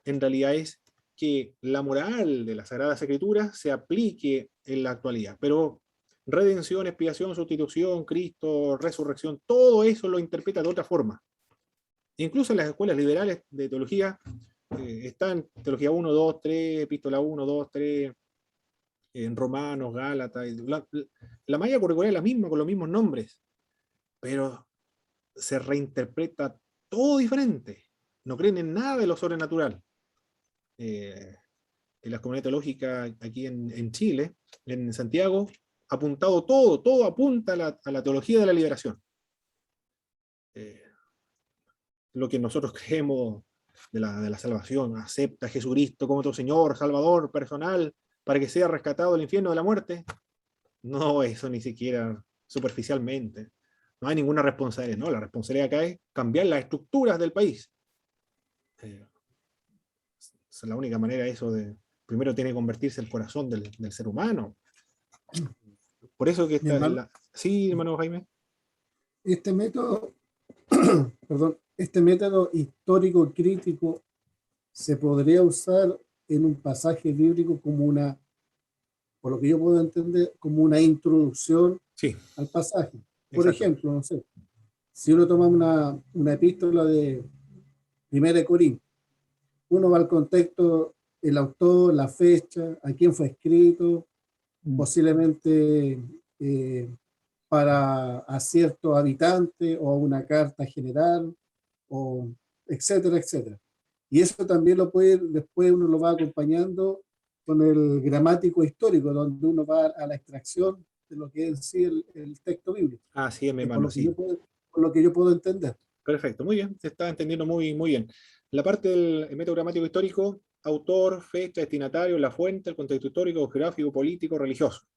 en realidad es que la moral de las Sagradas Escrituras se aplique en la actualidad, pero redención, expiación, sustitución, Cristo, resurrección, todo eso lo interpreta de otra forma. Incluso en las escuelas liberales de teología, están teología 1, 2, 3, epístola 1, 2, 3, en Romanos, Gálatas, la malla curricular es la misma, con los mismos nombres, pero se reinterpreta todo diferente. No creen en nada de lo sobrenatural. En las comunidades teológicas aquí en Chile, en Santiago, apuntado todo apunta a la teología de la liberación. Lo que nosotros creemos de la salvación, acepta a Jesucristo como tu Señor, Salvador personal, para que sea rescatado del infierno de la muerte. No, eso ni siquiera superficialmente. No hay ninguna responsabilidad, no, la responsabilidad acá es cambiar las estructuras del país. Es la única manera eso de, primero tiene que convertirse el corazón del ser humano. Por eso que está... Sí, hermano Jaime. Este método, perdón, este método histórico crítico se podría usar en un pasaje bíblico como una, por lo que yo puedo entender, como una introducción al pasaje. Por ejemplo, no sé, si uno toma una epístola de 1 Corintios, uno va al contexto, el autor, la fecha, a quién fue escrito, posiblemente para a cierto habitante o una carta general, o etcétera, etcétera. Y eso también lo puede, después uno lo va acompañando con el gramático histórico, donde uno va a la extracción de lo que es en sí el texto bíblico. Así es, mi hermano, sí. Por lo que yo puedo entender. Perfecto, muy bien, se está entendiendo muy bien. La parte del método gramático histórico, autor, fecha, destinatario, la fuente, el contexto histórico, geográfico, político, religioso.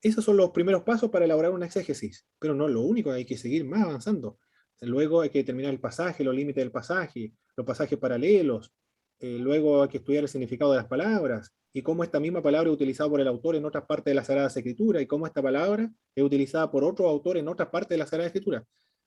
Esos son los primeros pasos para elaborar una exégesis, pero no es lo único, hay que seguir más avanzando. Luego hay que determinar el pasaje, los límites del pasaje, los pasajes paralelos, luego hay que estudiar el significado de las palabras, y cómo esta misma palabra es utilizada por el autor en otras partes de las Sagradas Escrituras, y cómo esta palabra es utilizada por otro autor en otras partes de las Sagradas Escrituras.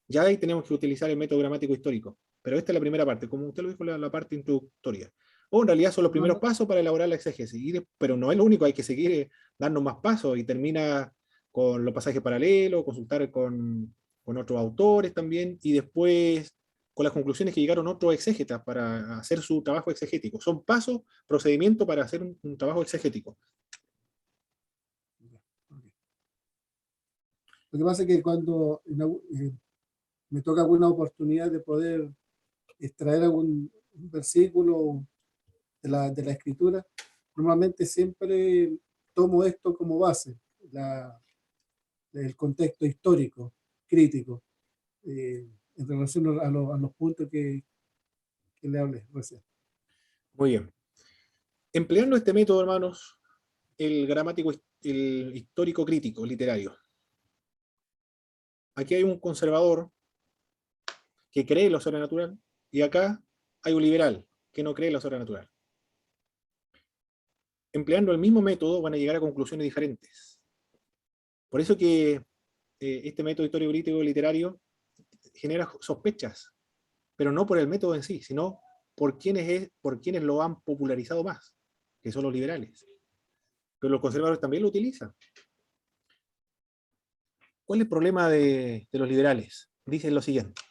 Ya ahí tenemos que utilizar el método gramático histórico, pero esta es la primera parte, como usted lo dijo, la parte introductoria. O en realidad son los primeros pasos para elaborar la exégesis, pero no es lo único, hay que seguir dando más pasos, y termina con los pasajes paralelos, consultar con otros autores también, y después con las conclusiones que llegaron otros exégetas para hacer su trabajo exegético. Son pasos, procedimientos para hacer un trabajo exegético. Lo que pasa es que cuando me toca alguna oportunidad de poder extraer algún versículo de la escritura, normalmente siempre tomo esto como base, el contexto histórico, crítico, en relación a los puntos que le hablé recién. Muy bien. Empleando este método, hermanos, el gramático, el histórico crítico, literario. Aquí hay un conservador que cree en lo sobrenatural, y acá hay un liberal que no cree en lo sobrenatural. Empleando el mismo método van a llegar a conclusiones diferentes. Por eso que este método histórico crítico literario genera sospechas, pero no por el método en sí, sino por quienes lo han popularizado más, que son los liberales. Pero los conservadores también lo utilizan. ¿Cuál es el problema de los liberales? Dicen lo siguiente.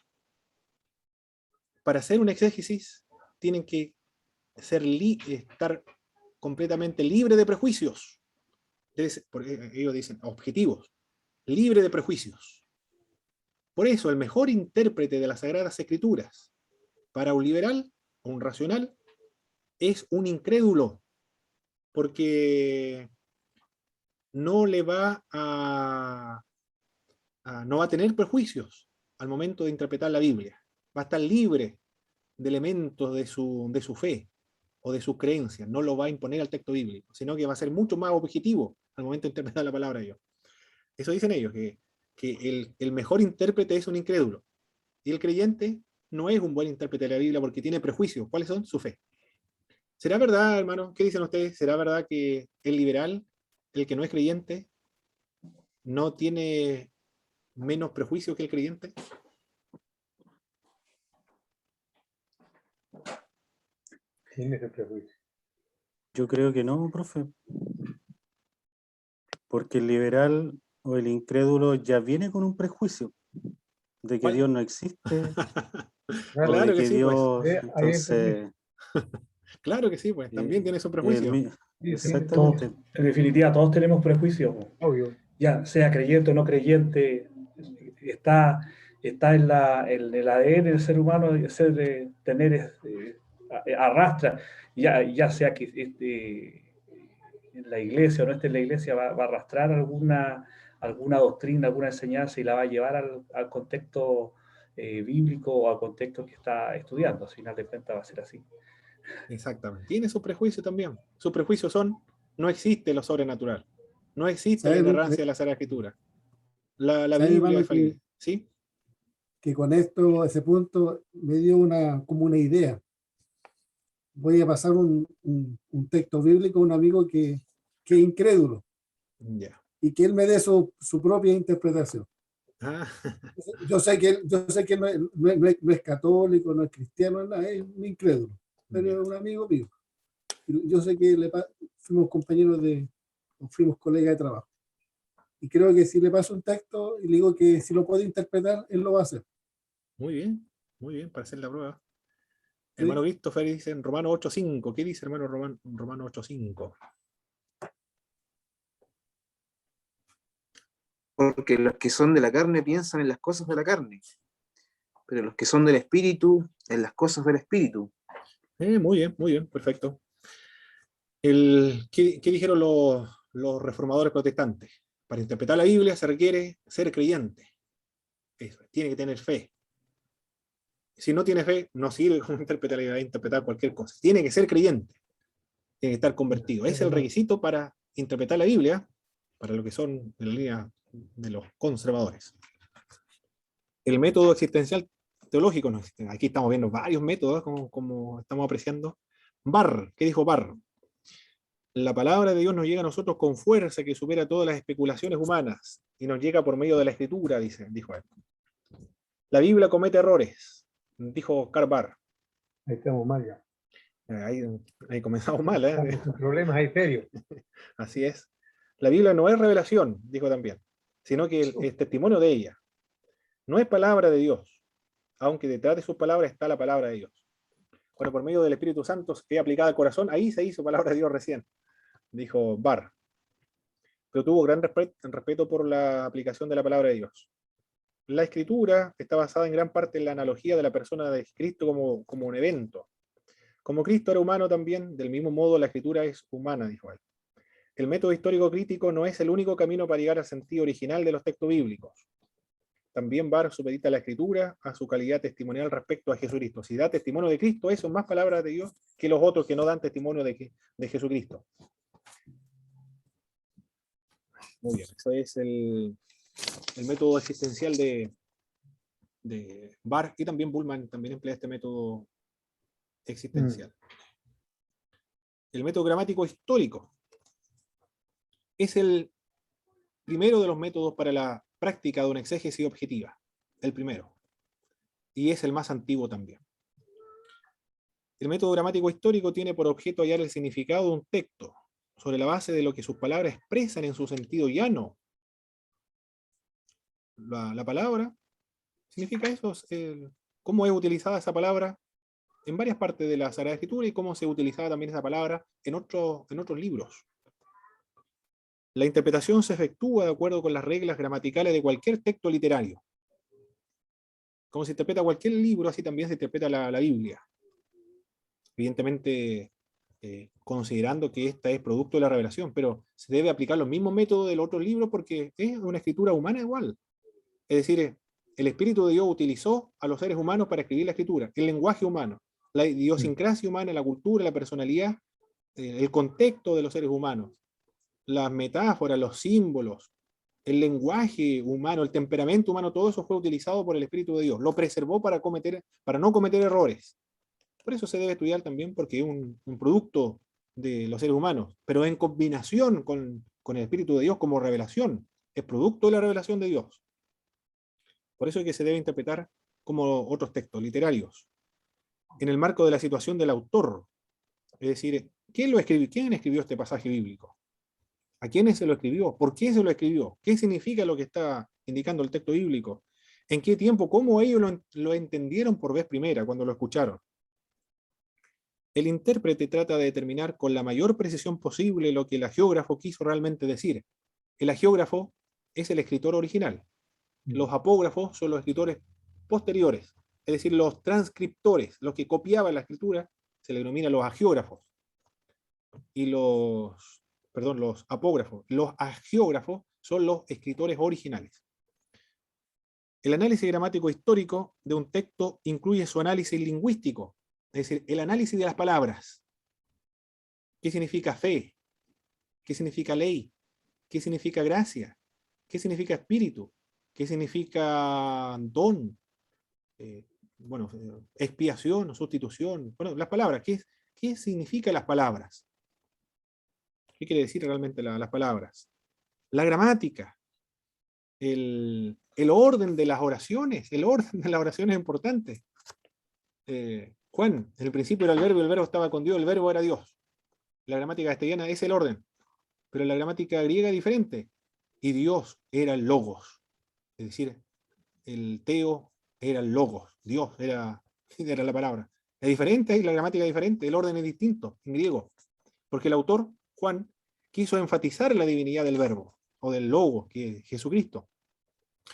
Para hacer una exégesis tienen que estar completamente libres de prejuicios. ellos dicen objetivos, libre de prejuicios. Por eso el mejor intérprete de las Sagradas Escrituras para un liberal o un racional es un incrédulo, porque no le va no va a tener prejuicios al momento de interpretar la Biblia. Va a estar libre de elementos de su fe o de sus creencias. No lo va a imponer al texto bíblico, sino que va a ser mucho más objetivo al momento de interpretar la palabra de Dios. Eso dicen ellos, que el mejor intérprete es un incrédulo. Y el creyente no es un buen intérprete de la Biblia porque tiene prejuicios. ¿Cuáles son? Su fe. ¿Será verdad, hermano? ¿Qué dicen ustedes? ¿Será verdad que el liberal, el que no es creyente, no tiene menos prejuicios que el creyente? Tiene ese prejuicio. Yo creo que no, profe. Porque el liberal o el incrédulo ya viene con un prejuicio de que ¿Cuál? Dios no existe, o Claro de que que sí, pues. Dios, Ahí entonces, Claro que sí, pues. También tiene su prejuicio. Sí, sí, exactamente. En definitiva, todos tenemos prejuicios, obvio. ya sea creyente o no creyente, está en el ADN del ser humano, tener, arrastra, ya sea que en la iglesia o no esté en la iglesia, va a arrastrar alguna doctrina, alguna enseñanza y la va a llevar al contexto bíblico o al contexto que está estudiando. Al final de cuentas va a ser así. Exactamente. Tiene su prejuicio también. Sus prejuicios son, no existe lo sobrenatural. No existe la ¿Sabe, inerrancia de la Sagrada Escritura. La sabe, Biblia hermano, es falible. ¿Sí? que con esto, ese punto, me dio como una idea? Voy a pasar un texto bíblico a un amigo que es incrédulo Ya. y que él me dé su propia interpretación. Ah, Yo sé que él no es católico, no es cristiano, nada, es un incrédulo, pero ya. es un amigo mío. Y yo sé que fuimos compañeros fuimos colegas de trabajo. Y creo que si le paso un texto y le digo que si lo puede interpretar, él lo va a hacer. Muy bien, para hacer la prueba. ¿Sí? Hermano Christopher dice en Romano 8.5. ¿Qué dice hermano Romano 8.5? Porque los que son de la carne piensan en las cosas de la carne, pero los que son del espíritu, en las cosas del espíritu. Muy bien, perfecto. ¿Qué dijeron los reformadores protestantes? Para interpretar la Biblia se requiere ser creyente. Eso, tiene que tener fe. Si no tiene fe, no sirve como interpretar la Biblia, interpretar cualquier cosa. Tiene que ser creyente. Tiene que estar convertido. Ese es el requisito para interpretar la Biblia, para lo que son en la línea de los conservadores. El método existencial teológico no existe. Aquí estamos viendo varios métodos, como estamos apreciando. Barr, ¿qué dijo Barr? La palabra de Dios nos llega a nosotros con fuerza que supera todas las especulaciones humanas y nos llega por medio de la escritura, dijo él. La Biblia comete errores, dijo Karl Barr. Ahí estamos mal ya. Ahí comenzamos mal, ¿eh? Estamos con problemas ahí serios. Así es. La Biblia no es revelación, dijo también, sino que es testimonio de ella. No es palabra de Dios, aunque detrás de sus palabras está la palabra de Dios. Bueno, por medio del Espíritu Santo que aplicada al corazón, ahí se hizo palabra de Dios recién, dijo Barr. Pero tuvo gran respeto por la aplicación de la palabra de Dios. La escritura está basada en gran parte en la analogía de la persona de Cristo como un evento. Como Cristo era humano también, del mismo modo la escritura es humana, dijo él. El método histórico crítico no es el único camino para llegar al sentido original de los textos bíblicos. También Barr supedita la escritura a su calidad testimonial respecto a Jesucristo. Si da testimonio de Cristo, eso es más palabras de Dios que los otros que no dan testimonio de Jesucristo. Muy bien, eso es el método existencial de Barr, y también Bullman también emplea este método existencial. El método gramático histórico es el primero de los métodos para la práctica de una exégesis objetiva, el primero, y es el más antiguo también. El método gramático histórico tiene por objeto hallar el significado de un texto sobre la base de lo que sus palabras expresan en su sentido llano. La palabra significa eso, cómo es utilizada esa palabra en varias partes de la Sagrada Escritura y cómo se utilizaba también esa palabra en otros libros. La interpretación se efectúa de acuerdo con las reglas gramaticales de cualquier texto literario. Como se interpreta cualquier libro, así también se interpreta la Biblia. Evidentemente, considerando que esta es producto de la revelación, pero se debe aplicar los mismos métodos del otro libro porque es una escritura humana igual. Es decir, el Espíritu de Dios utilizó a los seres humanos para escribir la escritura, el lenguaje humano, la idiosincrasia humana, la cultura, la personalidad, el contexto de los seres humanos, las metáforas, los símbolos, el lenguaje humano, el temperamento humano, todo eso fue utilizado por el Espíritu de Dios. Lo preservó para no cometer errores. Por eso se debe estudiar también, porque es un producto de los seres humanos, pero en combinación con el Espíritu de Dios como revelación. Es producto de la revelación de Dios. Por eso es que se debe interpretar como otros textos literarios, en el marco de la situación del autor. Es decir, ¿quién escribió este pasaje bíblico? ¿A quiénes se lo escribió? ¿Por qué se lo escribió? ¿Qué significa lo que está indicando el texto bíblico? ¿En qué tiempo? ¿Cómo ellos lo entendieron por vez primera cuando lo escucharon? El intérprete trata de determinar con la mayor precisión posible lo que el hagiógrafo quiso realmente decir. El hagiógrafo es el escritor original. Los apógrafos son los escritores posteriores, es decir, los transcriptores, los que copiaban la escritura, se le denomina los hagiógrafos. Y los apógrafos. Los hagiógrafos son los escritores originales. El análisis gramático histórico de un texto incluye su análisis lingüístico, es decir, el análisis de las palabras. ¿Qué significa fe? ¿Qué significa ley? ¿Qué significa gracia? ¿Qué significa espíritu? ¿Qué significa don? Expiación, sustitución. Bueno, las palabras, ¿qué significan las palabras? ¿Qué quiere decir realmente las palabras? La gramática, el orden de las oraciones, el orden de las oraciones es importante. Juan, en el principio era el verbo, y el verbo estaba con Dios, el verbo era Dios. La gramática castellana es el orden, pero la gramática griega es diferente. Y Dios era el logos, es decir, el teo era el logos, Dios era la palabra. Es diferente, la gramática es diferente, el orden es distinto en griego, porque el autor, Juan, quiso enfatizar la divinidad del verbo, o del logos, que es Jesucristo.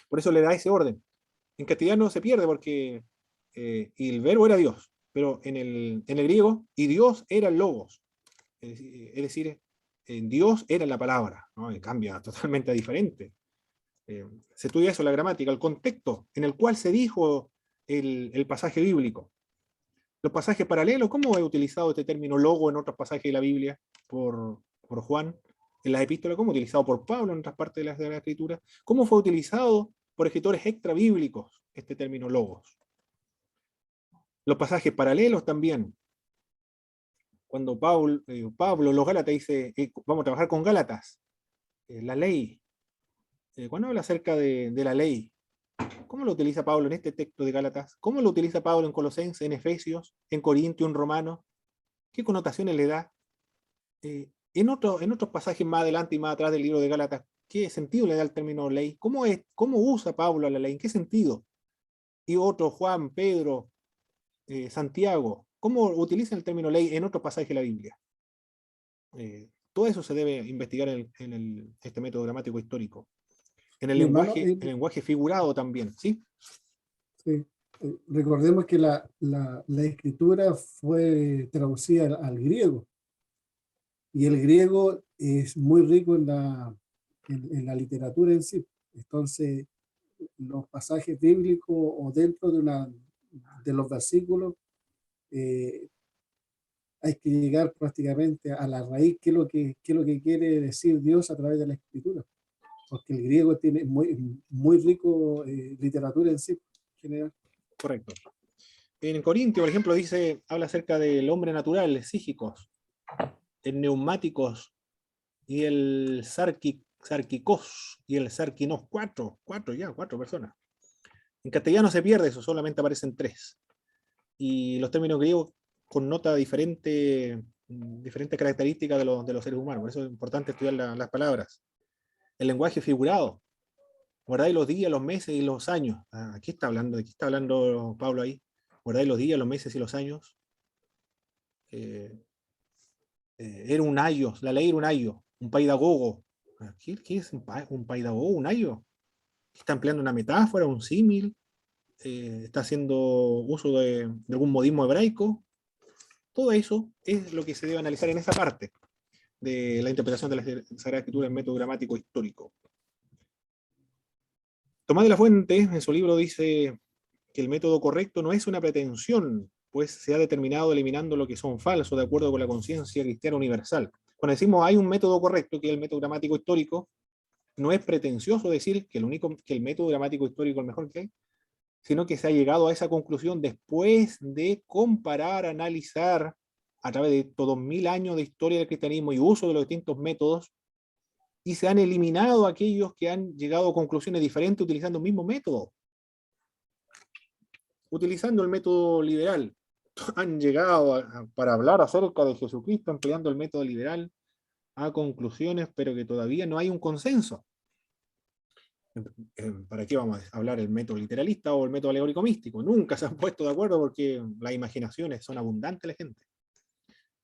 Por eso le da ese orden. En castellano se pierde porque y el verbo era Dios, pero en el griego, y Dios era el logos. Es decir, Dios era la palabra, ¿no? Y cambia totalmente diferente. Se estudia eso, la gramática, el contexto en el cual se dijo el pasaje bíblico. Los pasajes paralelos, ¿cómo he utilizado este término logo en otros pasajes de la Biblia por Juan? En las epístolas, ¿cómo utilizado por Pablo en otras partes de la Escritura? ¿Cómo fue utilizado por escritores extra bíblicos este término logos? Los pasajes paralelos también. Cuando Pablo, los Gálatas dice, vamos a trabajar con Gálatas, la ley. Cuando habla acerca de la ley, ¿cómo lo utiliza Pablo en este texto de Gálatas? ¿Cómo lo utiliza Pablo en Colosenses, en Efesios, en Corintios, en Romanos? ¿Qué connotaciones le da? En otros pasajes más adelante y más atrás del libro de Gálatas, ¿qué sentido le da el término ley? ¿Cómo usa Pablo la ley? ¿En qué sentido? Y otros, Juan, Pedro, Santiago, ¿cómo utilizan el término ley en otros pasajes de la Biblia? Todo eso se debe investigar en este método gramático histórico. En el lenguaje figurado también, ¿sí? Sí. Recordemos que la escritura fue traducida al griego. Y el griego es muy rico en la literatura en sí. Entonces, los pasajes bíblicos o dentro de los versículos, hay que llegar prácticamente a la raíz, qué es lo que quiere decir Dios a través de la escritura. Porque el griego tiene muy rico literatura en sí, en general. Correcto. En Corintio, por ejemplo, habla acerca del hombre natural, psíquicos, el neumáticos y el sarquicos y el sarquinos, cuatro personas. En castellano se pierde eso, solamente aparecen 3. Y los términos griegos connotan diferentes características de los seres humanos, por eso es importante estudiar las palabras. El lenguaje figurado, guardáis los días, los meses y los años. ¿De qué está hablando Pablo ahí? Guardáis los días, los meses y los años. Era un ayo, la ley era un ayo, un paidagogo, ¿Qué es un paidabó, un ayo? ¿Está empleando una metáfora, un símil? ¿Está haciendo uso de algún modismo hebraico? Todo eso es lo que se debe analizar en esa parte de la interpretación de la Sagrada Escritura en método gramático histórico. Tomás de la Fuente, en su libro, dice que el método correcto no es una pretensión, pues se ha determinado eliminando lo que son falsos de acuerdo con la conciencia cristiana universal. Cuando decimos hay un método correcto, que es el método gramático histórico, no es pretencioso decir que el método gramático histórico es el mejor que hay, sino que se ha llegado a esa conclusión después de comparar, analizar, a través de todos 1000 años de historia del cristianismo y uso de los distintos métodos, y se han eliminado aquellos que han llegado a conclusiones diferentes utilizando el mismo método. Utilizando el método liberal, han llegado para hablar acerca de Jesucristo, empleando el método liberal, a conclusiones, pero que todavía no hay un consenso. ¿Para qué vamos a hablar el método literalista o el método alegórico místico? Nunca se han puesto de acuerdo porque las imaginaciones son abundantes la gente.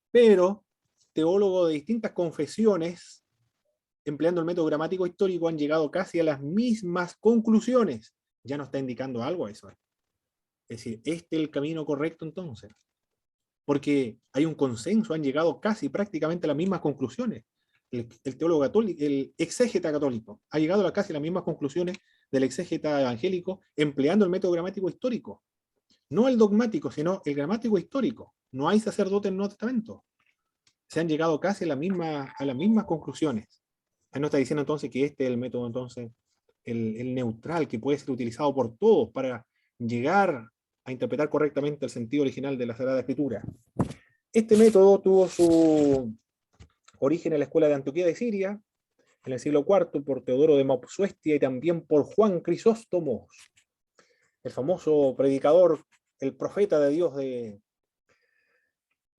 Pero teólogos de distintas confesiones, empleando el método gramático histórico, han llegado casi a las mismas conclusiones. Ya nos está indicando algo eso. Es decir, este es el camino correcto entonces. Porque hay un consenso, han llegado casi prácticamente a las mismas conclusiones. El teólogo católico, el exégeta católico, ha llegado a casi las mismas conclusiones del exégeta evangélico, empleando el método gramático histórico. No el dogmático, sino el gramático histórico. No hay sacerdote en el Nuevo Testamento. Se han llegado casi a las mismas conclusiones. Él nos está diciendo entonces que este es el método, entonces, el neutral, que puede ser utilizado por todos para llegar a interpretar correctamente el sentido original de la Sagrada Escritura. Este método tuvo su origen en la escuela de Antioquía de Siria, en el siglo IV, por Teodoro de Mopsuestia y también por Juan Crisóstomo, el famoso predicador, el profeta de Dios de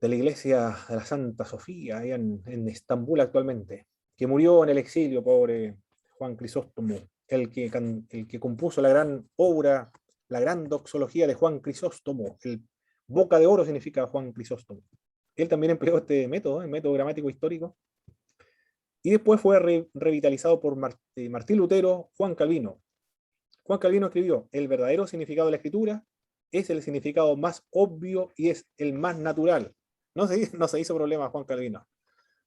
la iglesia de la Santa Sofía, allá en Estambul actualmente, que murió en el exilio, pobre Juan Crisóstomo, el que compuso la gran obra, la gran doxología de Juan Crisóstomo. El boca de oro significa Juan Crisóstomo. Él también empleó este método, el método gramático histórico, y después fue revitalizado por Martín Lutero, Juan Calvino. Juan Calvino escribió: el verdadero significado de la escritura es el significado más obvio y es el más natural. No se hizo problema Juan Calvino.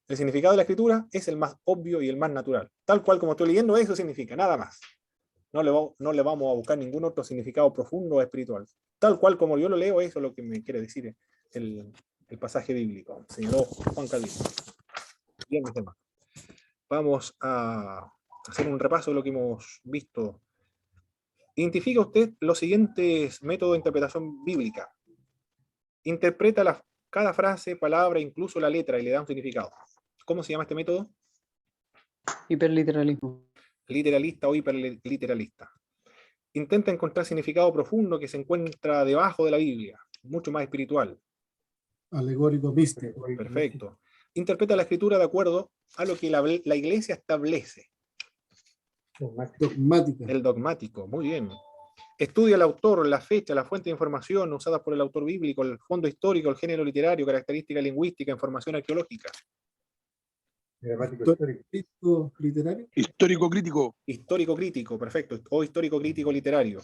El significado de la escritura es el más obvio y el más natural. Tal cual como estoy leyendo, eso significa, nada más. No le vamos a buscar ningún otro significado profundo o espiritual. Tal cual como yo lo leo, eso es lo que me quiere decir el pasaje bíblico, señaló Juan Calvino. Bien, mis temas. Vamos a hacer un repaso de lo que hemos visto. Identifica usted los siguientes métodos de interpretación bíblica. Interpreta cada frase, palabra, incluso la letra, y le da un significado. ¿Cómo se llama este método? Hiperliteralismo. Literalista o hiperliteralista. Intenta encontrar significado profundo que se encuentra debajo de la Biblia, mucho más espiritual. Alegórico místico. Perfecto. Interpreta la escritura de acuerdo a lo que la iglesia establece. Dogmática. El dogmático, muy bien. Estudia el autor, la fecha, la fuente de información usadas por el autor bíblico, el fondo histórico, el género literario, característica lingüística, información arqueológica. Histórico literario. Histórico crítico. Histórico crítico, perfecto. O histórico crítico literario.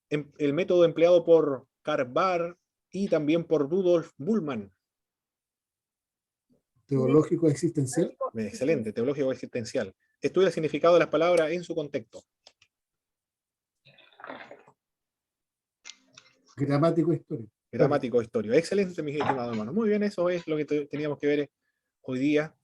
El método empleado por Karl Barth y también por Rudolf Bultmann. Teológico existencial. Excelente, teológico existencial. Estudia el significado de las palabras en su contexto. Gramático histórico. Gramático histórico. Excelente, mis estimados hermanos. Muy bien, eso es lo que teníamos que ver hoy día.